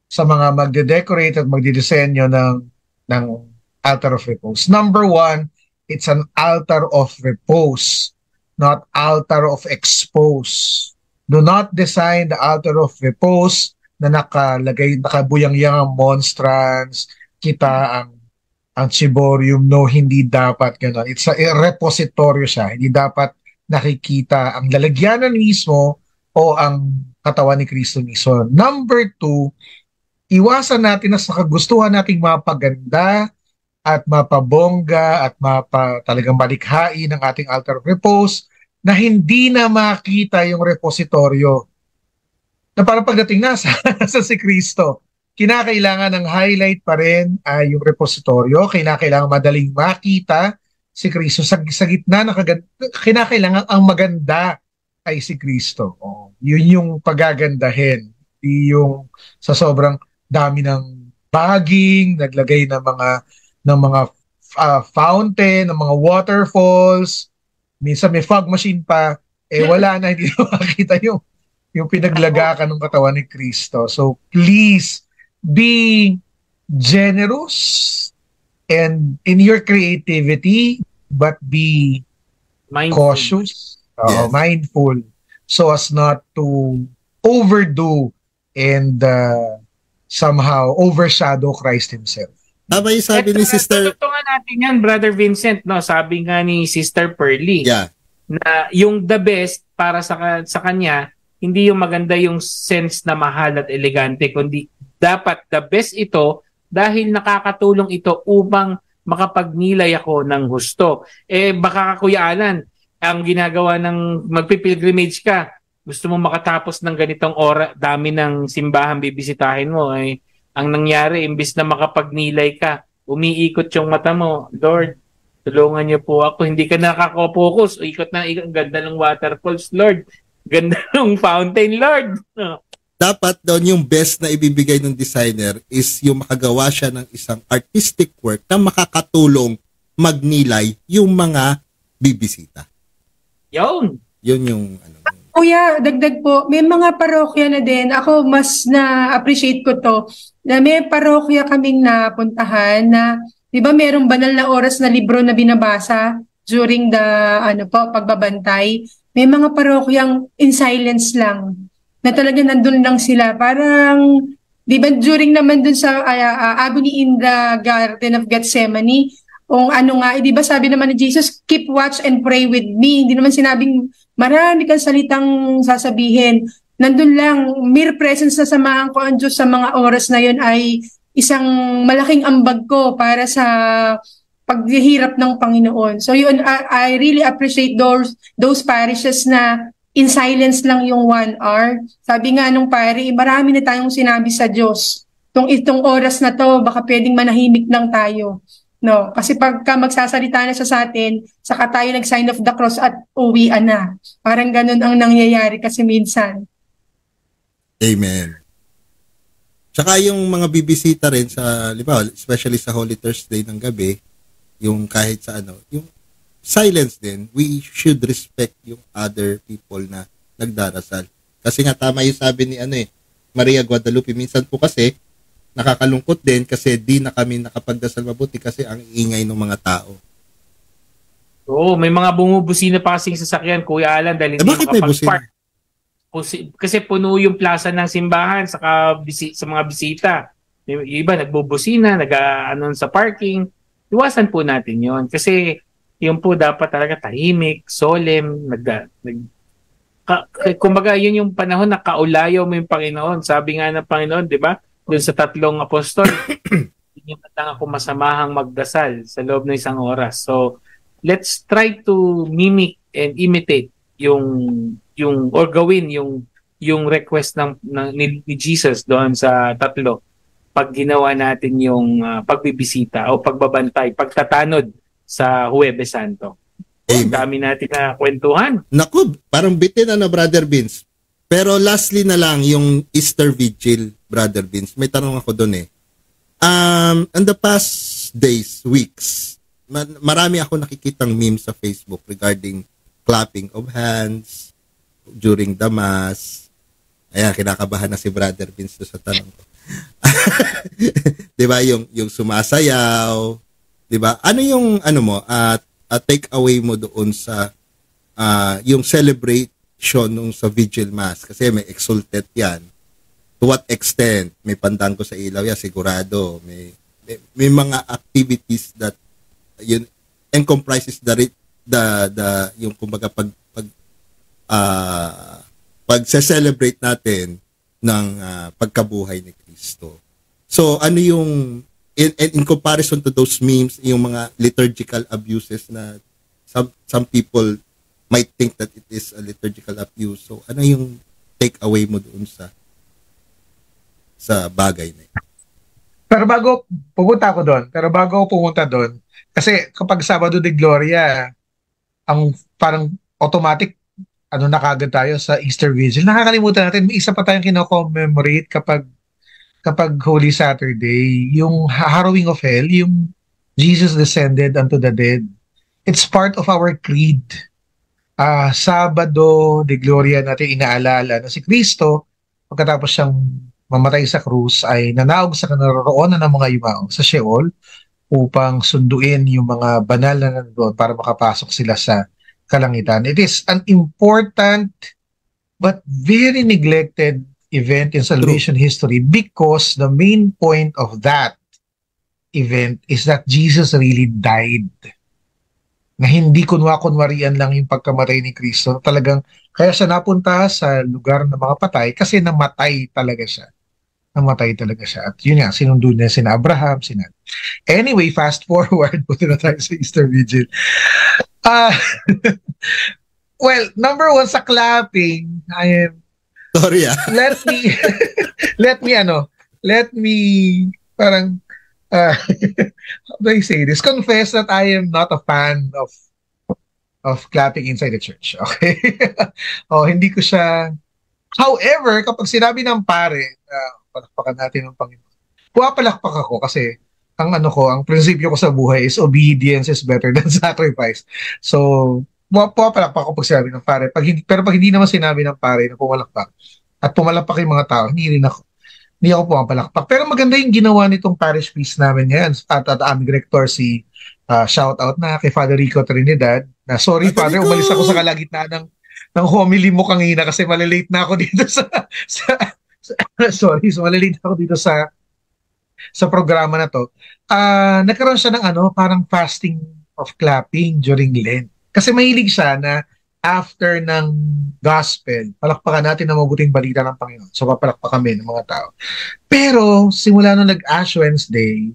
sa mga magde-decorate at magdidisenyo ng altar of repose. Number one, it's an altar of repose, not altar of expose. Do not design the altar of repose na nakabuyang-yang ang monstrance, kita ang ciborium. No, hindi dapat gano'n. It's a repositorio siya. Hindi dapat nakikita ang lalagyanan mismo o ang katawan ni Kristo mismo. Number two, iwasan natin na sa kagustuhan nating mapaganda at mapabongga at talagang malikhain ng ating altar of repose na hindi na makita yung repositoryo. Na parang pagdating na sa si Kristo, kinakailangan ng highlight pa rin ay yung repositoryo, kinakailangan madaling makita si Kristo sa gitna ng kinakailangan ang maganda ay si Kristo. Yun yung pagagandahin. Yung sa sobrang dami ng bagging, naglagay ng mga fountain, ng mga waterfalls, minsan may fog machine pa, wala na, hindi na makita yung pinaglagakan ng katawan ni Kristo. So please be generous and in your creativity, but be cautious, mindful, so as not to overdo and somehow overshadow Christ Himself. Tama yung sabi ni Sister. Tutulungan natin yan, Brother Vincent, no? Sabi nga ni Sister Pearly, na yung the best para sa kanya, hindi yung maganda yung sense na mahal at elegante, kundi dapat the best ito dahil nakakatulong ito upang makapagnilay ako ng husto. Baka Kuya Alan, ang ginagawa ng magpipilgrimage ka, gusto mo makatapos ng ganitong dami ng simbahan bibisitahin mo, ang nangyari, imbis na makapagnilay ka, umiikot yung mata mo. Lord, tulungan niyo po ako. Hindi ka nakaka-focus. Ikot na ikot. Ganda ng waterfalls, Lord. Ganda ng fountain, Lord. Dapat doon yung best na ibibigay ng designer is yung makagawa siya ng isang artistic work na makakatulong magnilay yung mga bibisita. Yun yung Kuya, dagdag po, may mga parokya na din. Ako mas na-appreciate ko to na may parokya kaming napuntahan na, di ba merong banal na oras na libro na binabasa during the pagbabantay. May mga parokyang in silence lang na talaga nandun lang sila. Parang, di ba during naman dun sa agony in the Garden of Gethsemane, di ba sabi naman ni Jesus, keep watch and pray with me. Hindi naman sinabing marami kang salitang sasabihin. Nandun lang, mere presence na samahan ko ang Diyos sa mga oras na yun ay isang malaking ambag ko para sa paghihirap ng Panginoon. So yun, I really appreciate those parishes na in silence lang yung 1 hour. Sabi nga nung pari, marami na tayong sinabi sa Diyos. Itong oras na to, baka pwedeng manahimik lang tayo. No, kasi pagka magsasalita na siya sa atin, saka tayo nag-sign of the cross at uwian na. Parang ganun ang nangyayari kasi minsan. Amen. Tsaka yung mga bibisita rin sa, especially sa Holy Thursday ng gabi, yung kahit sa yung silence din, we should respect yung other people na nagdarasal. Kasi nga tama yung sabi ni Maria Guadalupe, minsan po kasi nakakalungkot din kasi di na kami nakapagdasal mabuti kasi ang ingay ng mga tao. Oo, may mga bumubusina pa kasing sasakyan, Kuya Alan, dahil hindi makapag-park. Kasi puno yung plaza ng simbahan sa mga bisita. Yung iba nagbubusina, sa parking. Iwasan po natin yon kasi yun po dapat talaga tahimik, solemn, kumbaga yun yung panahon na kaulayaw mo yung Panginoon. Sabi nga ng Panginoon, di ba? Doon sa 3 apostol, hindi man lang ako masamahang magdasal sa loob ng 1 oras. So, let's try to mimic and imitate or gawin yung request ni Jesus doon sa 3 pag ginawa natin yung pagbibisita o pagbabantay, pagtatanod sa Huwebes Santo. Ang dami natin na kwentuhan. Naku, parang bitin Brother Vince. Pero lastly na lang yung Easter Vigil, Brother Vince. May tanong ako doon in the past days, weeks, marami ako nakikitang memes sa Facebook regarding clapping of hands during the Mass. Ayan, kinakabahan na si Brother Vince sa tanong ko. Diba, yung sumasayaw, diba? Ano yung take away mo doon sa yung celebration nung sa Vigil Mass? Kasi may exultet yan. To what extent? May pandango sa ilaw yan, sigurado. May mga activities that yun comprises yung kumbaga pag-celebrate natin ng pagkabuhay ni Kristo. So ano yung in comparison to those memes, yung mga liturgical abuses na some people might think that it is a liturgical abuse. So ano yung take away mo doon sa bagay na yun? Pero bago ako pumunta doon, kasi kapag Sabado de Gloria, ang parang automatic na kagad tayo sa Easter Vigil. Nakakalimutan natin, may isa pa tayong kino-commemorate kapag Holy Saturday, yung harrowing of hell, yung Jesus descended unto the dead. It's part of our creed. Sabado de Gloria natin inaalala na si Kristo, pagkatapos siyang mamatay sa krus, ay nanaog sa kanaroroonan ng mga yumao sa Sheol upang sunduin yung mga banal na nandoon para makapasok sila sa kalangitan. It is an important but very neglected event in salvation history because the main point of that event is that Jesus really died. Na hindi kunwarian lang yung pagkamatay ni Kristo. Talagang kaya siya napunta sa lugar ng mga patay kasi namatay talaga siya. At yun nga, sinundo niya sina Abraham, Anyway, fast forward, punta na tayo sa Easter Vigil. Well, number 1 sa clapping, sorry let me parang how do I say this? Confess that I am not a fan of clapping inside the church. Okay? Hindi ko siya. However, kapag sinabi ng pare, palakpakan natin ng Panginoon. Pumapalakpak ako kasi ang prinsipyo ko sa buhay is obedience is better than sacrifice. So, pumapalakpak ako pag sinabi ng pare. Pero pag hindi naman sinabi ng pare na pumalakpak at pumalakpak yung mga tao, hindi ako pumapalakpak. Pero maganda yung ginawa nitong parish priest namin ngayon at aming rector shout out na kay Father Rico Trinidad na sorry Father, umalis ako sa kalagitnaan ng homily mo kanina kasi malilate na ako dito malilate ako dito sa programa na to. Nagkaroon siya ng parang fasting of clapping during Lent. Kasi mahilig siya na after ng gospel, palakpakan natin ang mabuting balita ng Panginoon. So papalakpak kami ng mga tao. Pero simula nung nag-Ash Wednesday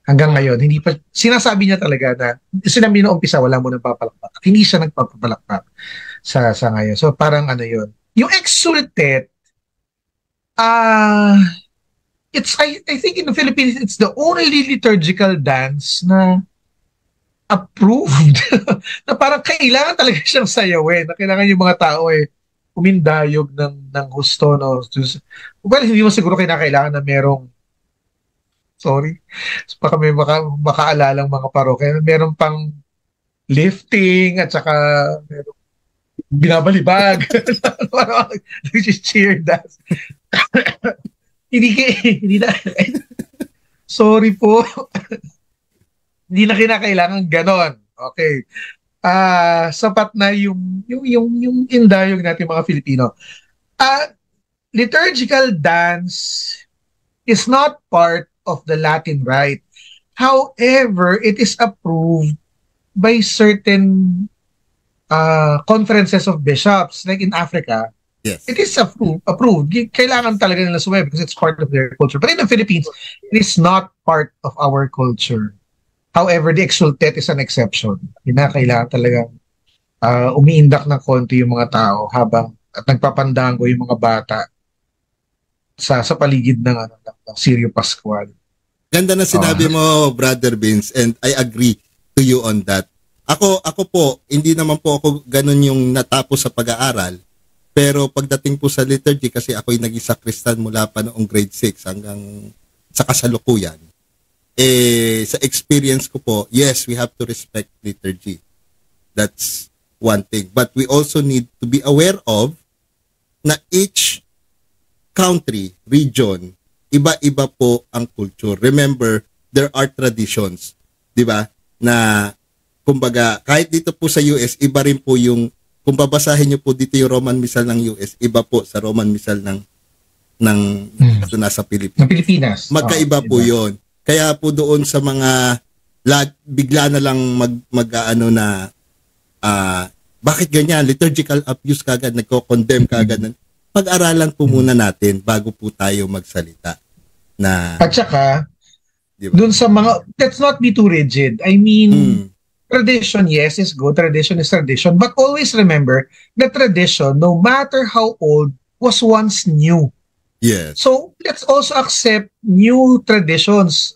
hanggang ngayon, hindi pa, sinasabi niya talaga na, sinabi na umpisa, wala mo nang papalakpak. At hindi siya nagpapalakpak sa ngayon. So parang yun. Yung exultet, I think in the Philippines, it's the only liturgical dance na approved. Na parang kailangan talaga siyang sayawin. Na kailangan yung mga tao umindayog ng husto, no? Well, hindi mo siguro kinakailangan na merong, sorry, baka may makaalalang mga parokya, meron pang lifting at saka meron binabalibag. Cheer that. Hindi na, sorry po. Hindi na kinakailangan ganon. Okay. Sapat na yung indayog natin mga Filipino. Liturgical dance is not part of the Latin rite. However, it is approved by certain conferences of bishops, like in Africa. Yes. It is approved. Kailangan talaga nila sumaya because it's part of their culture. But in the Philippines, it is not part of our culture. However, the exultet is an exception. Kailangan talagang umiindak ng konti yung mga tao habang at nagpapandango yung mga bata sa paligid ng Sirio Pascual. Ganda na sinabi mo, Brother Vince, and I agree to you on that. Ako po, hindi naman po ako ganun yung natapos sa pag-aaral. Pero pagdating po sa liturgy, kasi ako'y naging sakristan mula pa noong grade 6 hanggang sa kasalukuyan. Sa experience ko po, yes, we have to respect liturgy. That's one thing. But we also need to be aware of na each country, region, iba-iba po ang culture. Remember, there are traditions, di ba? Na, kumbaga, kahit dito po sa US, iba rin po yung, kung babasahin nyo po dito yung Roman Missal ng US, iba po sa Roman Missal ng nasa Pilipinas. Magkaiba po yun. Kaya po doon sa mga bigla na lang bakit ganyan, liturgical abuse kagad, nagko-condemn kagad. Pag-aralan po muna natin bago po tayo magsalita. At saka, diba? Doon sa mga, let's not be too rigid. I mean, tradition, yes, is good. Tradition is tradition. But always remember, the tradition, no matter how old, was once new. Yes. So, let's also accept new traditions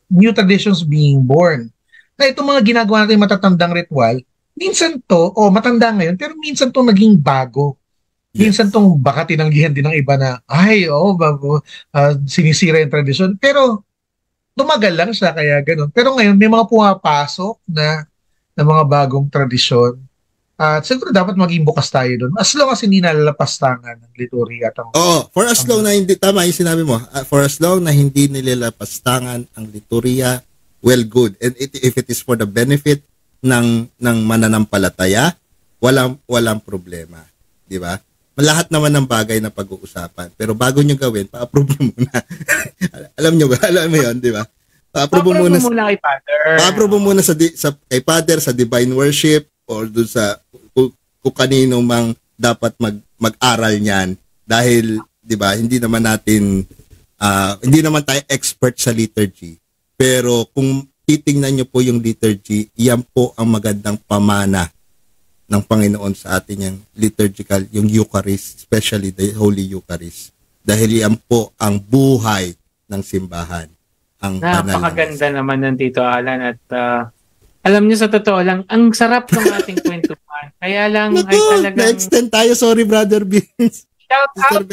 being born. Na itong mga ginagawa natin matatandang ritual, minsan to, matanda ngayon, pero minsan to naging bago. Yes. Minsan tong baka tinanggihan din ng iba na, sinisira yung tradition. Pero, tumagal lang siya, kaya ganun. Pero ngayon, may mga pumapasok na mga bagong tradisyon. At siguro dapat maging bukas tayo doon. As long as hindi nalalapastangan ng liturgia. For as long na hindi, tama yung sinabi mo, for as long na hindi nilalapastangan ang liturgia, well, good. And if it is for the benefit ng mananampalataya, walang problema. Di ba? Lahat naman ng bagay na pag-uusapan. Pero bago nyo gawin, pa-approve nyo muna. Alam nyo ba? Alam mo yun, di ba? Pa-approve mo muna kay Father. Pa-approve mo muna kay Father, sa divine worship, or doon sa kung kanino mang dapat mag-aral niyan. Dahil, di ba, hindi naman tayo expert sa liturgy. Pero kung titingnan nyo po yung liturgy, yan po ang magandang pamana ng Panginoon sa atin yung liturgical, yung Eucharist, especially the Holy Eucharist. Dahil yan po ang buhay ng simbahan. Ang napakaganda naman ng Tito Alan at alam niyo sa totoo lang, ang sarap ng ating kwentuhan. Kaya lang ay talagang na-extend tayo, sorry Brother Vince.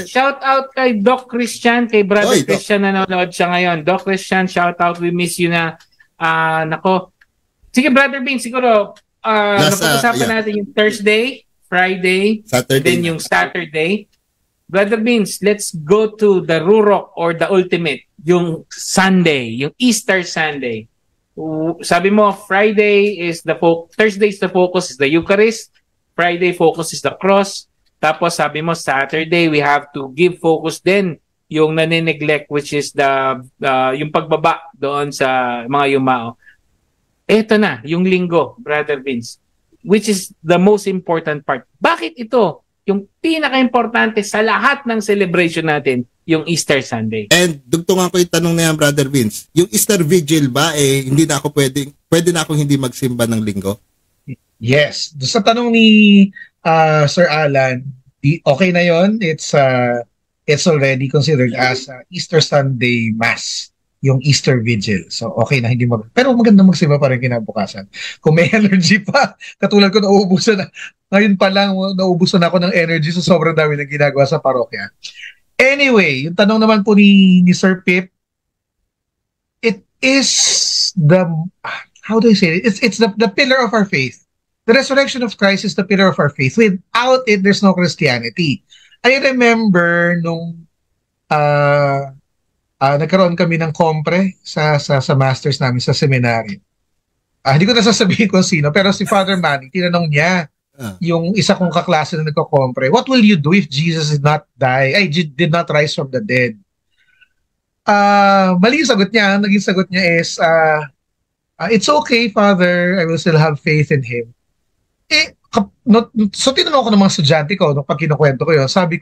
Shout out kay Doc Christian, kay Brother Christian na nanonood siya ngayon. Doc Christian, shout out, we miss you na. Nako. Sige Brother Vince, siguro napag-usapan natin yung Thursday, Friday, Saturday, then yung Saturday. Brother Vince, let's go to the Rurok or the ultimate, yung Sunday, yung Easter Sunday. Sabi mo, Thursday is the focus is the Eucharist, Friday focus is the cross, tapos sabi mo, Saturday we have to give focus din yung nanineglect, which is yung pagbaba doon sa mga yumao. Ito na, yung linggo, Brother Vince, which is the most important part. Bakit ito? Yung pinaka-importante sa lahat ng celebration natin, yung Easter Sunday. And dugtungan ko yung tanong na yan, Brother Vince. Yung Easter Vigil ba, hindi na ako pwede na akong hindi magsimba ng linggo? Yes. Sa tanong ni Sir Alan, okay na yon. It's already considered as Easter Sunday Mass. yung Easter Vigil. So, okay na, hindi pero maganda magsimba pa rin kinabukasan. Kung may energy pa, katulad ko, nauubusan na. Ngayon pa lang, nauubusan ako ng energy sa sobrang dami na ginagawa sa parokya. Anyway, yung tanong naman po ni Sir Pip, it is the, how do I say it? It's the pillar of our faith. The resurrection of Christ is the pillar of our faith. Without it, there's no Christianity. I remember nung nagkaroon kami ng kompre sa masters namin sa seminary. Hindi ko na sasabihin kung sino, pero si Father Manny, tinanong niya yung isa kong kaklase na nagko-kompre, what will you do if Jesus did not rise from the dead? Mali yung sagot niya. Naging sagot niya is, it's okay, Father, I will still have faith in Him. So tinanong ko ng mga estudyante ko nung pag kinukwento ko yun, sabi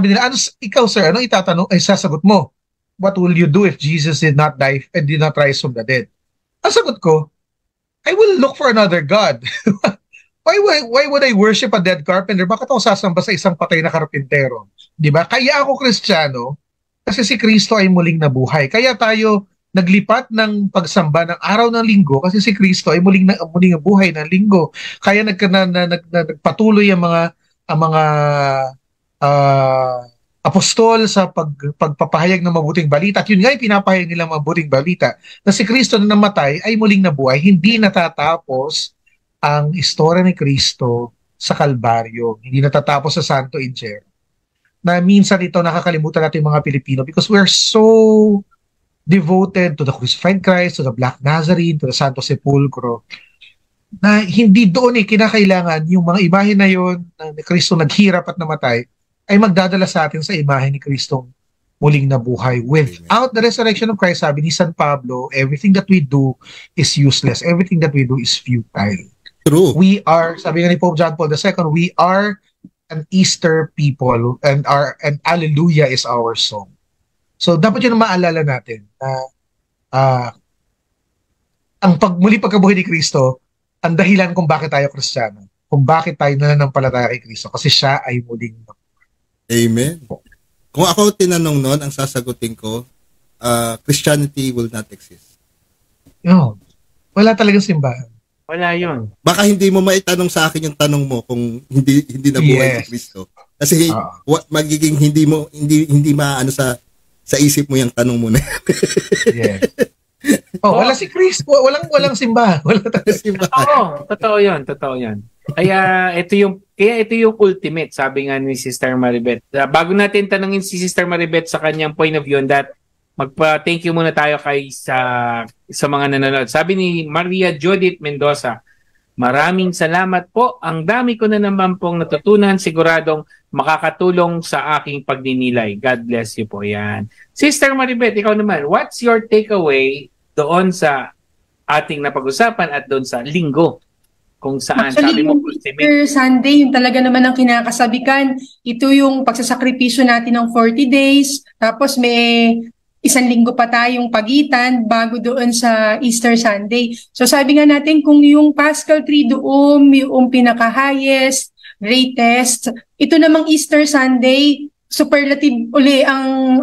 nila, ikaw sir, anong itatanong, sasagot mo? What will you do if Jesus did not die and did not rise from the dead? Ang sagot ko, I will look for another God. Why would I worship a dead carpenter? Bakit ako sasamba sa isang patay na karpintero? Di ba? Kaya ako Kristiyano kasi si Kristo ay muling nabuhay. Kaya tayo naglipat ng pagsamba ng araw ng linggo kasi si Kristo ay muling nabuhay ng linggo. Kaya nagpatuloy ang mga apostol sa pagpapahayag ng mabuting balita. At yun nga ay pinapahayag nilang mabuting balita na si Kristo na namatay ay muling nabuhay. Hindi natatapos ang istorya ni Kristo sa Kalbaryo. Hindi natatapos sa Santo Inferno. Na minsan ito nakakalimutan natin mga Pilipino because we're so devoted to the crucified Christ, to the Black Nazarene, to the Santo Sepulcro, na hindi doon kinakailangan yung mga imahe na yun na ni Kristo naghirap at namatay ay magdadala sa atin sa imahe ni Kristong muling nabuhay. Without the resurrection of Christ, sabi ni San Pablo, everything that we do is useless. Everything that we do is futile. True. We are, sabi nga ni Pope John Paul II, we are an Easter people and Alleluia is our song. So, dapat yun maalala natin na ang muli pagkabuhay ni Kristo, ang dahilan kung bakit tayo Kristiyano, kung bakit tayo nananampalataya kay Kristo, kasi siya ay muling nabuhay. Amen. Kung ako tinanong noon, ang sasagutin ko, Christianity will not exist. No. Wala talagang simbahan. Wala yun. Baka hindi mo maitanong sa akin yung tanong mo kung hindi nabuhay si Kristo. Kasi magiging hindi maano sa isip mo yung tanong mo na. Yeah. Wala si Kristo, walang simbahan. Wala talaga simbahan. Totoo 'yan. Kaya ito yung ultimate, sabi nga ni Sister Maribeth. Bago natin tanungin si Sister Maribeth sa kanyang point of view on that, magpa-thank you muna tayo sa mga nanonood. Sabi ni Maria Judith Mendoza, maraming salamat po. Ang dami ko na naman pong natutunan. Siguradong makakatulong sa aking pagninilay. God bless you po. Yan. Sister Maribeth, ikaw naman, what's your takeaway doon sa ating napag-usapan at doon sa linggo? Kung saan, actually, sabi mo, Easter Sunday, yung talaga naman ang kinakasabikan. Ito yung pagsasakripisyo natin ng 40 days. Tapos may isang linggo pa tayong pagitan bago doon sa Easter Sunday. So sabi nga natin, kung yung Paschal Triduum, yung pinaka-highest, greatest, ito namang Easter Sunday, superlative uli ang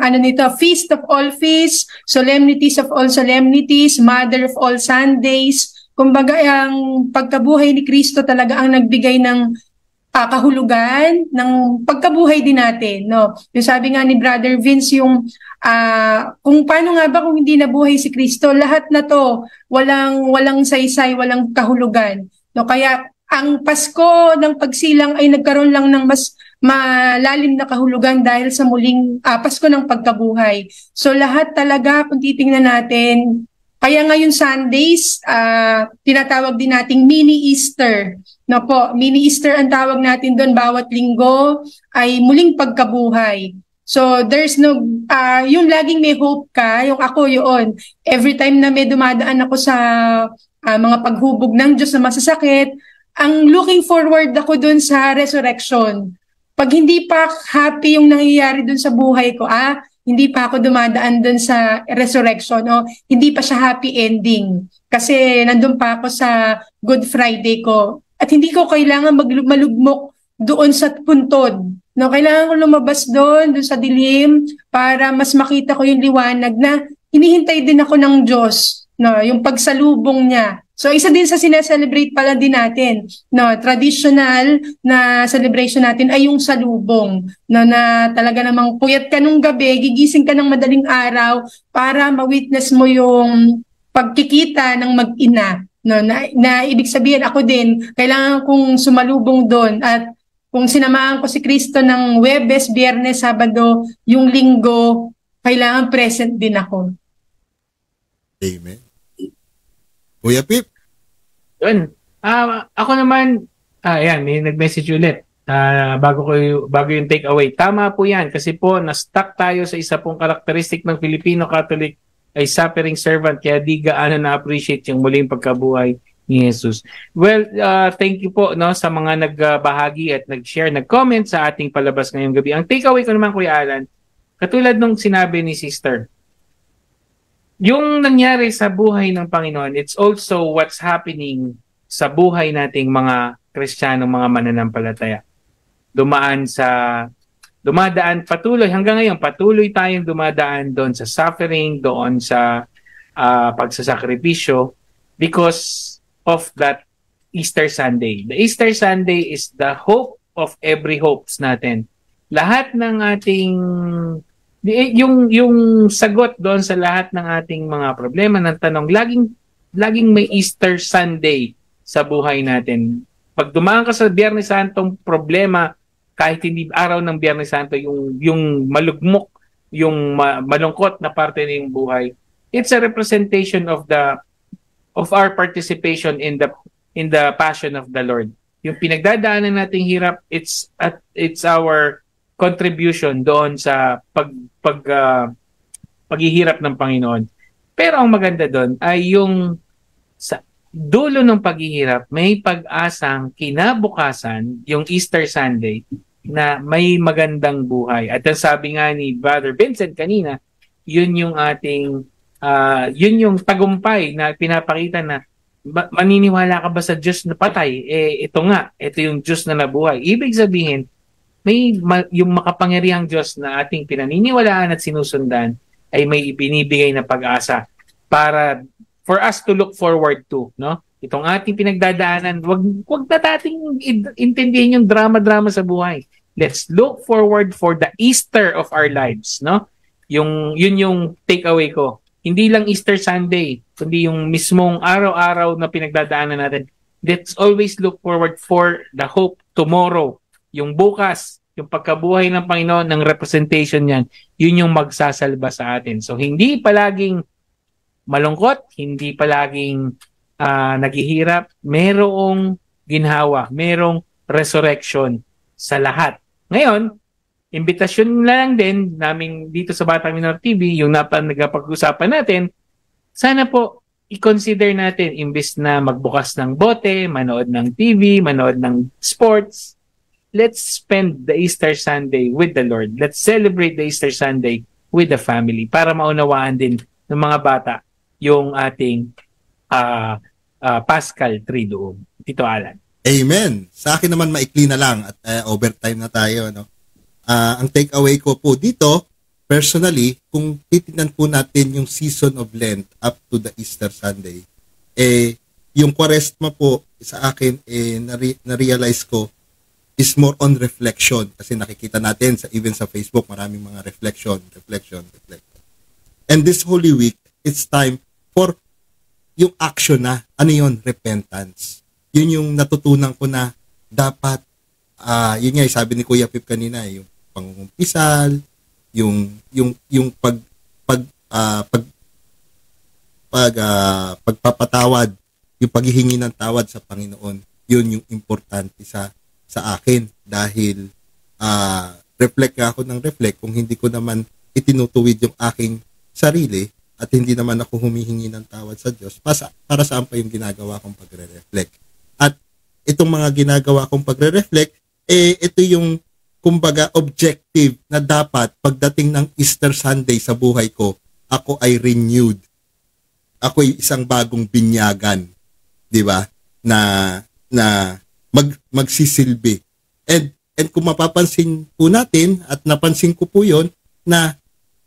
Feast of all feasts, solemnities of all solemnities, Mother of all Sundays. Kumbaga, ang pagkabuhay ni Kristo talaga ang nagbigay ng kahulugan ng pagkabuhay din natin, no? Yung sabi nga ni Brother Vince, yung kung paano nga ba kung hindi nabuhay si Kristo, lahat na to walang saysay, walang kahulugan, no? Kaya ang Pasko ng pagsilang ay nagkaroon lang ng mas malalim na kahulugan dahil sa muling Pasko ng pagkabuhay. So lahat talaga, kung titingnan natin, kaya ngayon Sundays, tinatawag din nating mini Easter. No po, mini Easter ang tawag natin doon. Bawat linggo ay muling pagkabuhay. So there's no, yung laging may hope ka, yung ako yun. Every time na may dumadaan ako sa mga paghubog ng Diyos na masasakit, ang looking forward ako doon sa resurrection. Pag hindi pa happy yung nangyayari doon sa buhay ko, hindi pa ako dumadaan doon sa resurrection, o hindi pa siya happy ending. Kasi nandun pa ako sa Good Friday ko. At hindi ko kailangan malugmok doon sa puntod. No, kailangan ko lumabas doon sa dilim para mas makita ko yung liwanag na hinihintay din ako ng Diyos, no, yung pagsalubong niya. So isa din sa sineselebrate pala din natin, no, traditional na celebration natin ay yung salubong, no, na talaga namang puyat ka nung gabi, gigising ka ng madaling araw para ma-witness mo yung pagkikita ng mag-ina, no, na ibig sabihin ako din kailangan kong sumalubong doon, at kung sinamahan ko si Kristo ng Huwebes, Biyernes, Sabado, yung Linggo, kailangan present din ako. Amen. Kuya Pip? Yun. Ako naman, yan, may nag-message ulit. Bago yung takeaway. Tama po yan kasi po na-stuck tayo sa isa pong karakteristik ng Filipino Catholic ay suffering servant, kaya di gaano na-appreciate yung muling pagkabuhay ni Jesus. Well, thank you po, no, sa mga nagbahagi at nag-share, nag-comment sa ating palabas ngayong gabi. Ang takeaway ko naman, Kuya Alan, katulad nung sinabi ni Sister, yung nangyari sa buhay ng Panginoon, it's also what's happening sa buhay nating mga Kristiyano, mga mananampalataya. Hanggang ngayon, patuloy tayong dumadaan doon sa suffering, doon sa pagsasakripisyo because of that Easter Sunday. The Easter Sunday is the hope of every hopes natin. Lahat ng ating yung sagot doon sa lahat ng ating mga problema ng tanong, laging may Easter Sunday sa buhay natin. Pag dumaan ka sa Biyernes Santong problema, kahit hindi araw ng Biyernes Santo, yung malugmok, yung malungkot na parte ng buhay, it's a representation of our participation in the passion of the Lord. Yung pinagdadaanan nating hirap, it's our contribution doon sa paghihirap ng Panginoon. Pero ang maganda doon ay yung sa dulo ng paghihirap, may pag-asang kinabukasan, yung Easter Sunday, na may magandang buhay. At ang sabi nga ni Brother Vincent kanina, yun yung ating yun yung tagumpay na pinapakita na maniniwala ka ba sa Diyos na patay? Ito yung Diyos na nabuhay. Ibig sabihin, yung makapangyarihang Diyos na ating pinaniniwalaan at sinusundan ay may ibinibigay na pag-asa for us to look forward to, no? Itong ating pinagdadaanan, wag na nating intindihin yung drama-drama sa buhay. Let's look forward for the Easter of our lives, no? Yun yung takeaway ko. Hindi lang Easter Sunday, kundi yung mismong araw-araw na pinagdadaanan natin. Let's always look forward for the hope tomorrow. Yung bukas, yung pagkabuhay ng Panginoon, ng representation niyan, yun yung magsasalba sa atin. So, hindi palaging malungkot, hindi palaging naghihirap, merong ginhawa, merong resurrection sa lahat. Ngayon, imbitasyon na lang din namin dito sa Batang Minor TV, yung nagpag-usapan natin, sana po i-consider natin, imbis na magbukas ng bote, manood ng TV, manood ng sports, let's spend the Easter Sunday with the Lord. Let's celebrate the Easter Sunday with the family para maunawaan din ng mga bata yung ating Paschal Triduum. Tito Alan. Amen. Sa akin naman maikli na lang at overtime na tayo, no? Ang takeaway ko po dito, personally, kung titingnan po natin yung season of Lent up to the Easter Sunday, yung Kwaresma po sa akin na-realize ko is more on reflection, kasi nakikita natin even sa Facebook maraming mga reflection. And this Holy Week, it's time for yung action na, ano yun? Repentance. Yun yung natutunan ko na dapat, yun nga, sabi ni Kuya Pip kanina, yung pangungumpisal, yung pagpapatawad, yung paghihingi ng tawad sa Panginoon, yun yung importante sa akin, dahil reflect ako ng reflect kung hindi ko naman itinutuwid yung aking sarili at hindi naman ako humihingi ng tawad sa Diyos, para saan pa yung ginagawa kong pagre-reflect. At itong mga ginagawa kong pagre-reflect, ito yung kumbaga objective na dapat pagdating ng Easter Sunday sa buhay ko, ako ay renewed. Ako ay isang bagong binyagan, di ba? Na magsisilbi. And kung mapapansin po natin, at napansin ko po yon, na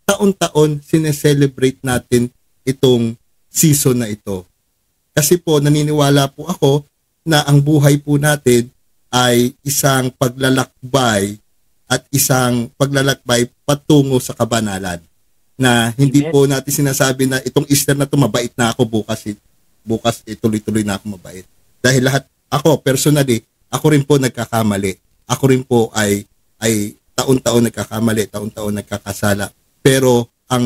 taon-taon sineselebrate natin itong season na ito. Kasi po naniniwala po ako na ang buhay po natin ay isang paglalakbay at isang paglalakbay patungo sa kabanalan. Na hindi po natin sinasabi na itong Easter na ito mabait na ako bukas tuloy-tuloy na ako mabait. Dahil lahat ako personally, ako rin po nagkakamali. Ako rin po ay taon-taon nagkakamali, taon-taon nagkakasala. Pero ang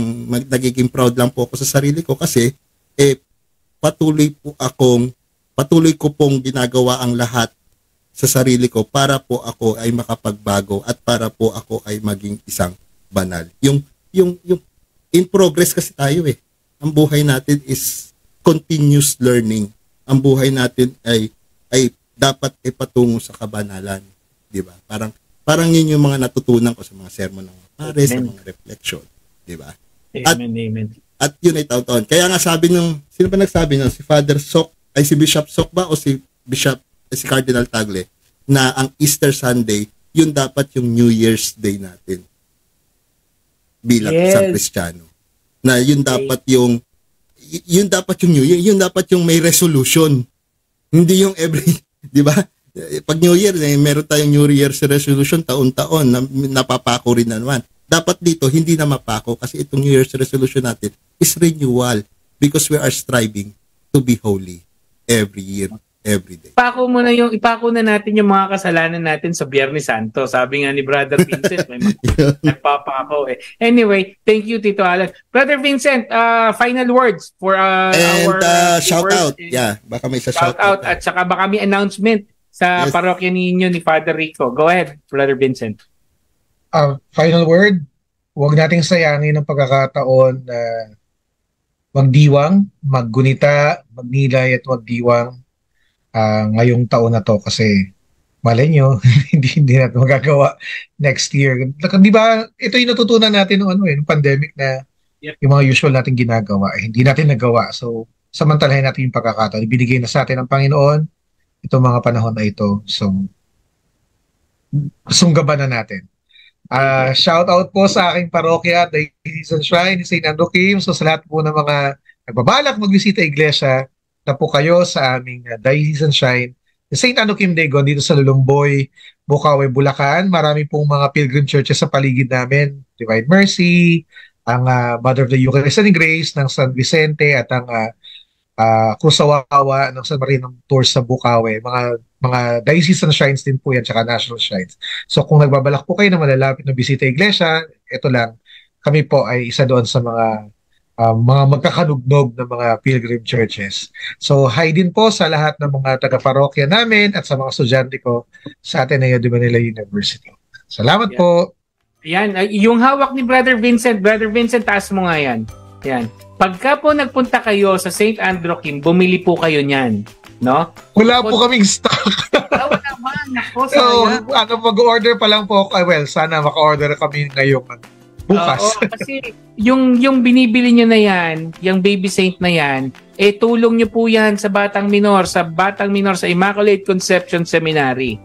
nagiging proud lang po ako sa sarili ko kasi patuloy ko pong ginagawa ang lahat sa sarili ko para po ako ay makapagbago at para po ako ay maging isang banal. Yung in progress kasi tayo Ang buhay natin is continuous learning. Ang buhay natin ay dapat patungo sa kabanalan, 'di ba? Parang yun yung mga natutunan ko sa mga sermon ng pares, sa mga reflection, 'di ba? Amen. At yun ay taon-taon. Kaya nga sabi sino ba nagsabi si Father Sok, si Bishop Sok ba o si Cardinal Tagle, na ang Easter Sunday, yun dapat yung New Year's Day natin. Bilang isang Kristiyano. Na yun dapat yung New Year, yun dapat yung may resolution. Hindi yung di ba? Pag New Year, meron tayong New Year's resolution taon-taon na napapako rin na naman. Dapat dito, hindi na mapako kasi itong New Year's resolution natin is renewal because we are striving to be holy every year, every day. Ipako na natin yung mga kasalanan natin sa Biyernes Santo. Sabi nga ni Brother Vincent, may nagpapako Anyway, thank you Tito Alan. Brother Vincent, final words for our shout out. Yeah, baka may shout out at saka baka may announcement sa parokya ninyo ni Father Rico. Go ahead, Brother Vincent. Final word, huwag nating sayangin ang pagkakataon na magdiwang, maggunita, magnilay at magdiwang ngayong taon na to kasi malay nyo, hindi natin magagawa next year. Di ba, ito yung natutunan natin ng pandemic na yung mga usual natin ginagawa, hindi natin nagawa. So, samantalahin natin yung pagkakataon. Ibinigay na sa atin ng Panginoon itong mga panahon na ito. So, sunggaban na natin. Shout out po sa aking parokya, Diocesan Shrine ni St. Andrew Kim. So sa lahat po ng mga nagbabalak magbisita iglesia, na po kayo sa aming Diocesan Shrine ni St. Andrew Kim Dagon dito sa Lulumboy, Bukawi, Bulacan. Marami pong mga pilgrim churches sa paligid namin. Divine Mercy, ang Mother of the Eucharist and Grace ng San Vicente at ang Kusawawa ng San Marino Tours sa Bukawi. Mga diocesan shrines din po yan, tsaka national shrines. So kung nagbabalak po kayo na malalapit na bisita iglesia, ito lang, kami po ay isa doon sa mga magkakanugnog na mga pilgrim churches. So hi din po sa lahat ng mga taga-parokya namin at sa mga estudyante ko sa Ateneo de Manila University. Salamat po. Yan, yung hawak ni Brother Vincent, taas mo nga yan. Yan. Pagka po nagpunta kayo sa St. Andrew Kim, bumili po kayo niyan. No? Wala po kaming stock. Wala naman. So, mag-order pa lang po. Well, sana maka-order kami ngayong bukas. Kasi yung binibili nyo na yan, yung baby saint na yan, tulong nyo po yan sa Batang Minor sa Immaculate Conception Seminary.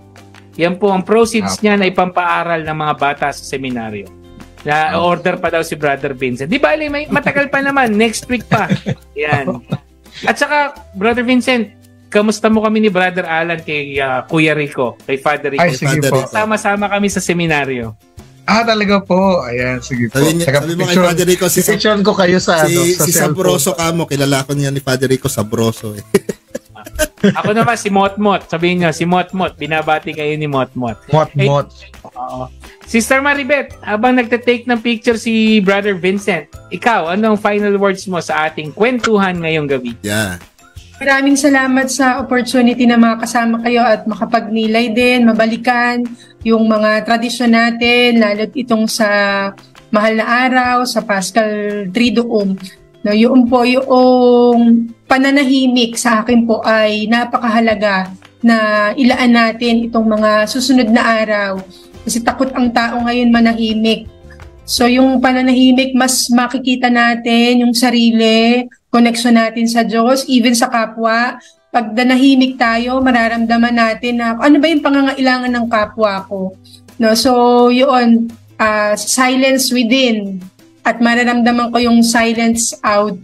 Yan po, ang proceeds niyan ay pampaaral ng mga bata sa seminaryo. Na-order pa daw si Brother Vincent. Di ba, may matagal pa naman. Next week pa. Yan. At saka, Brother Vincent, kamusta mo kami ni Brother Alan kay Kuya Rico, kay Father Rico? Ay, sige po. Sama-sama kami sa seminaryo. Talaga po. Ayan, sige po. Sabi mo kay Father Rico, picture ko kayo sa Sabroso ka mo. Kilala ko niya ni Father Rico, Sabroso. Ako naman, si Motmot. Sabihin niyo, si Motmot. Binabati kayo ni Motmot. Motmot. Sister Maribeth, habang nagtatake ng picture si Brother Vincent, ikaw, anong final words mo sa ating kwentuhan ngayong gabi? Yeah. Maraming salamat sa opportunity na makasama kayo at makapagnilay din, mabalikan yung mga tradisyon natin, lalo't itong sa mahal na araw, sa Paschal Triduum. No, yung po, yung pananahimik sa akin po ay napakahalaga na ilaan natin itong mga susunod na araw. Kasi takot ang tao ngayon manahimik. So yung pananahimik, mas makikita natin yung sarili, connection natin sa Diyos, even sa kapwa. Pag nanahimik tayo, mararamdaman natin na ano ba yung pangangailangan ng kapwa ko. No? So yun, silence within. at mararamdaman ko yung silence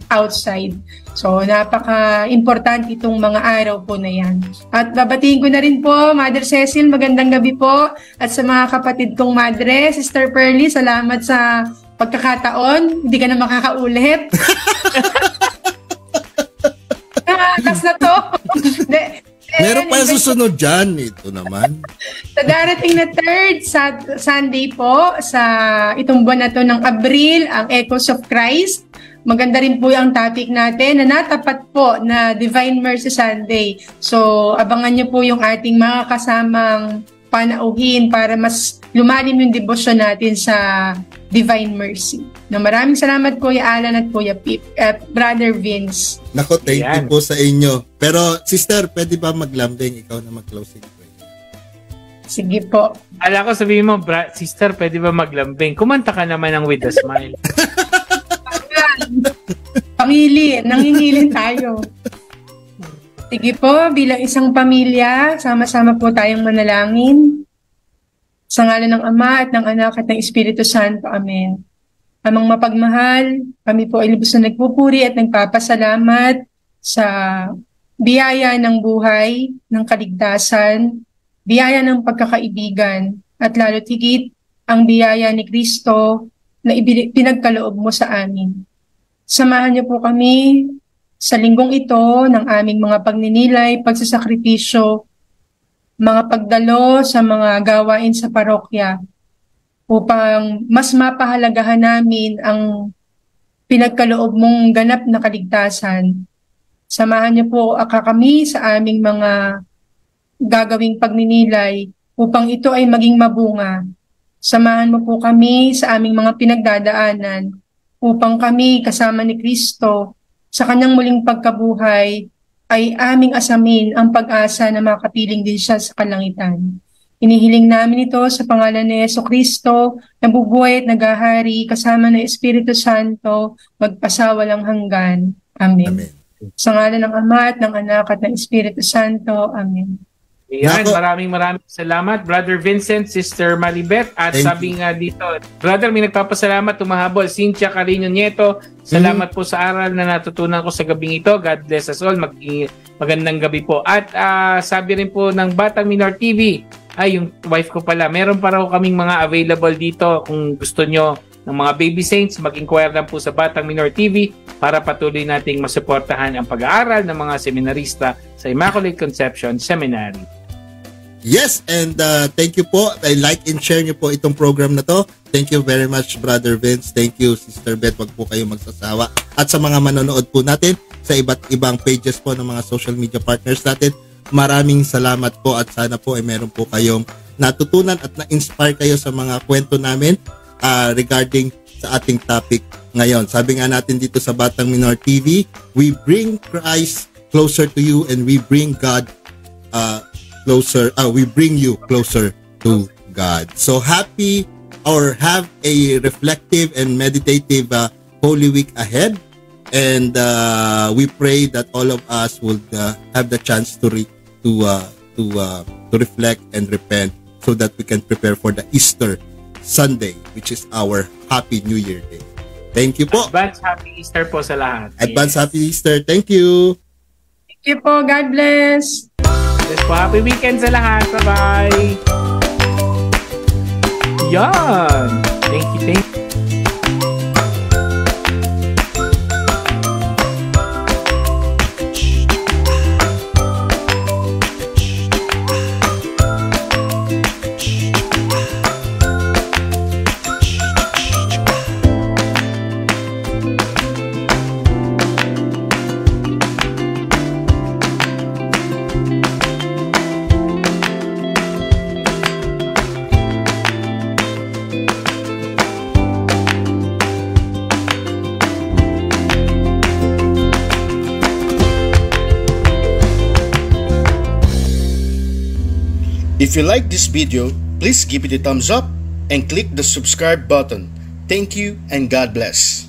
outside. So, napaka-importante itong mga araw po na yan. At babatiin ko na rin po, Mother Cecil, magandang gabi po. At sa mga kapatid kong madre, Sister Pearly, salamat sa pagkakataon. Hindi ka na makakaulit. Kas na to. Meron pa yung susunod dyan. Ito naman. Sa darating na third Sunday po, sa itong buwan na to ng Abril, ang Echoes of Christ. Maganda rin po yung topic natin na natapat po na Divine Mercy Sunday. So, abangan nyo po yung ating mga kasamang panauhin para mas lumalim yung devotion natin sa Divine Mercy. No, maraming salamat Kuya Alan at Kuya Pip at Brother Vince. Nako, thank you po sa inyo. Pero, sister, pwede ba maglambing? Ikaw na mag-closing. Sige po. Ala ko sabihin mo, sister, pwede ba maglambing? Kumanta ka naman ng With a Smile. Pangili, nangingilin tayo. Sige po, bilang isang pamilya, sama-sama po tayong manalangin. Sa ngalan ng Ama at ng Anak at ng Espiritu Santo. Amen. Amang mapagmahal, kami po ay lubos na nagpupuri at nagpapasalamat sa biyaya ng buhay, ng kaligtasan, biyaya ng pagkakaibigan, at lalo't higit ang biyaya ni Kristo na pinagkaloob mo sa amin. Samahan niyo po kami sa linggong ito ng aming mga pagninilay, pagsasakripisyo, mga pagdalo sa mga gawain sa parokya upang mas mapahalagahan namin ang pinagkaloob mong ganap na kaligtasan. Samahan niyo po kami sa aming mga gagawing pagninilay upang ito ay maging mabunga. Samahan mo po kami sa aming mga pinagdadaanan upang kami kasama ni Kristo sa kanyang muling pagkabuhay ay aming asamin ang pag-asa na makapiling din siya sa kalangitan. Inihiling namin ito sa pangalan ni Jesucristo, na bubuhay at nagahari kasama ng Espiritu Santo, magpasawalang hanggan. Amen. Amen. Sa ngalan ng Ama at ng Anak at ng Espiritu Santo. Amen. Ayan, maraming salamat, Brother Vincent, Sister Maribeth, at sabi nga dito, Brother, may nagpapasalamat, tumahabol, Cynthia Carino Nieto, salamat po sa aral na natutunan ko sa gabing ito, God bless us all, magandang gabi po. At sabi rin po ng Batang Minor TV, yung wife ko pala, meron pa raw kaming mga available dito, kung gusto nyo ng mga baby saints, mag-inquire lang po sa Batang Minor TV para patuloy nating masuportahan ang pag-aaral ng mga seminarista sa Immaculate Conception Seminary. Yes, and thank you po. I like and share nyo po itong program na to. Thank you very much, Brother Vince. Thank you, Sister Beth. Wag po kayo magsasawa. At sa mga manonood po natin sa iba't ibang pages po ng mga social media partners natin, maraming salamat po at sana po ay meron po kayong natutunan at na-inspire kayo sa mga kwento namin regarding sa ating topic ngayon. Sabi nga natin dito sa Batang Minor TV, we bring Christ closer to you and we bring God closer, we bring you closer to God. So happy or have a reflective and meditative Holy Week ahead, and we pray that all of us will have the chance to reflect and repent so that we can prepare for the Easter Sunday, which is our Happy New Year Day. Thank you po. Advance Happy Easter po sa lahat. Advance Happy Easter. Thank you. Thank you po. God bless. Yes po, happy weekend sa lahat. Bye-bye. Yan. Thank you. If you like this video, please give it a thumbs up and click the subscribe button. Thank you and God bless.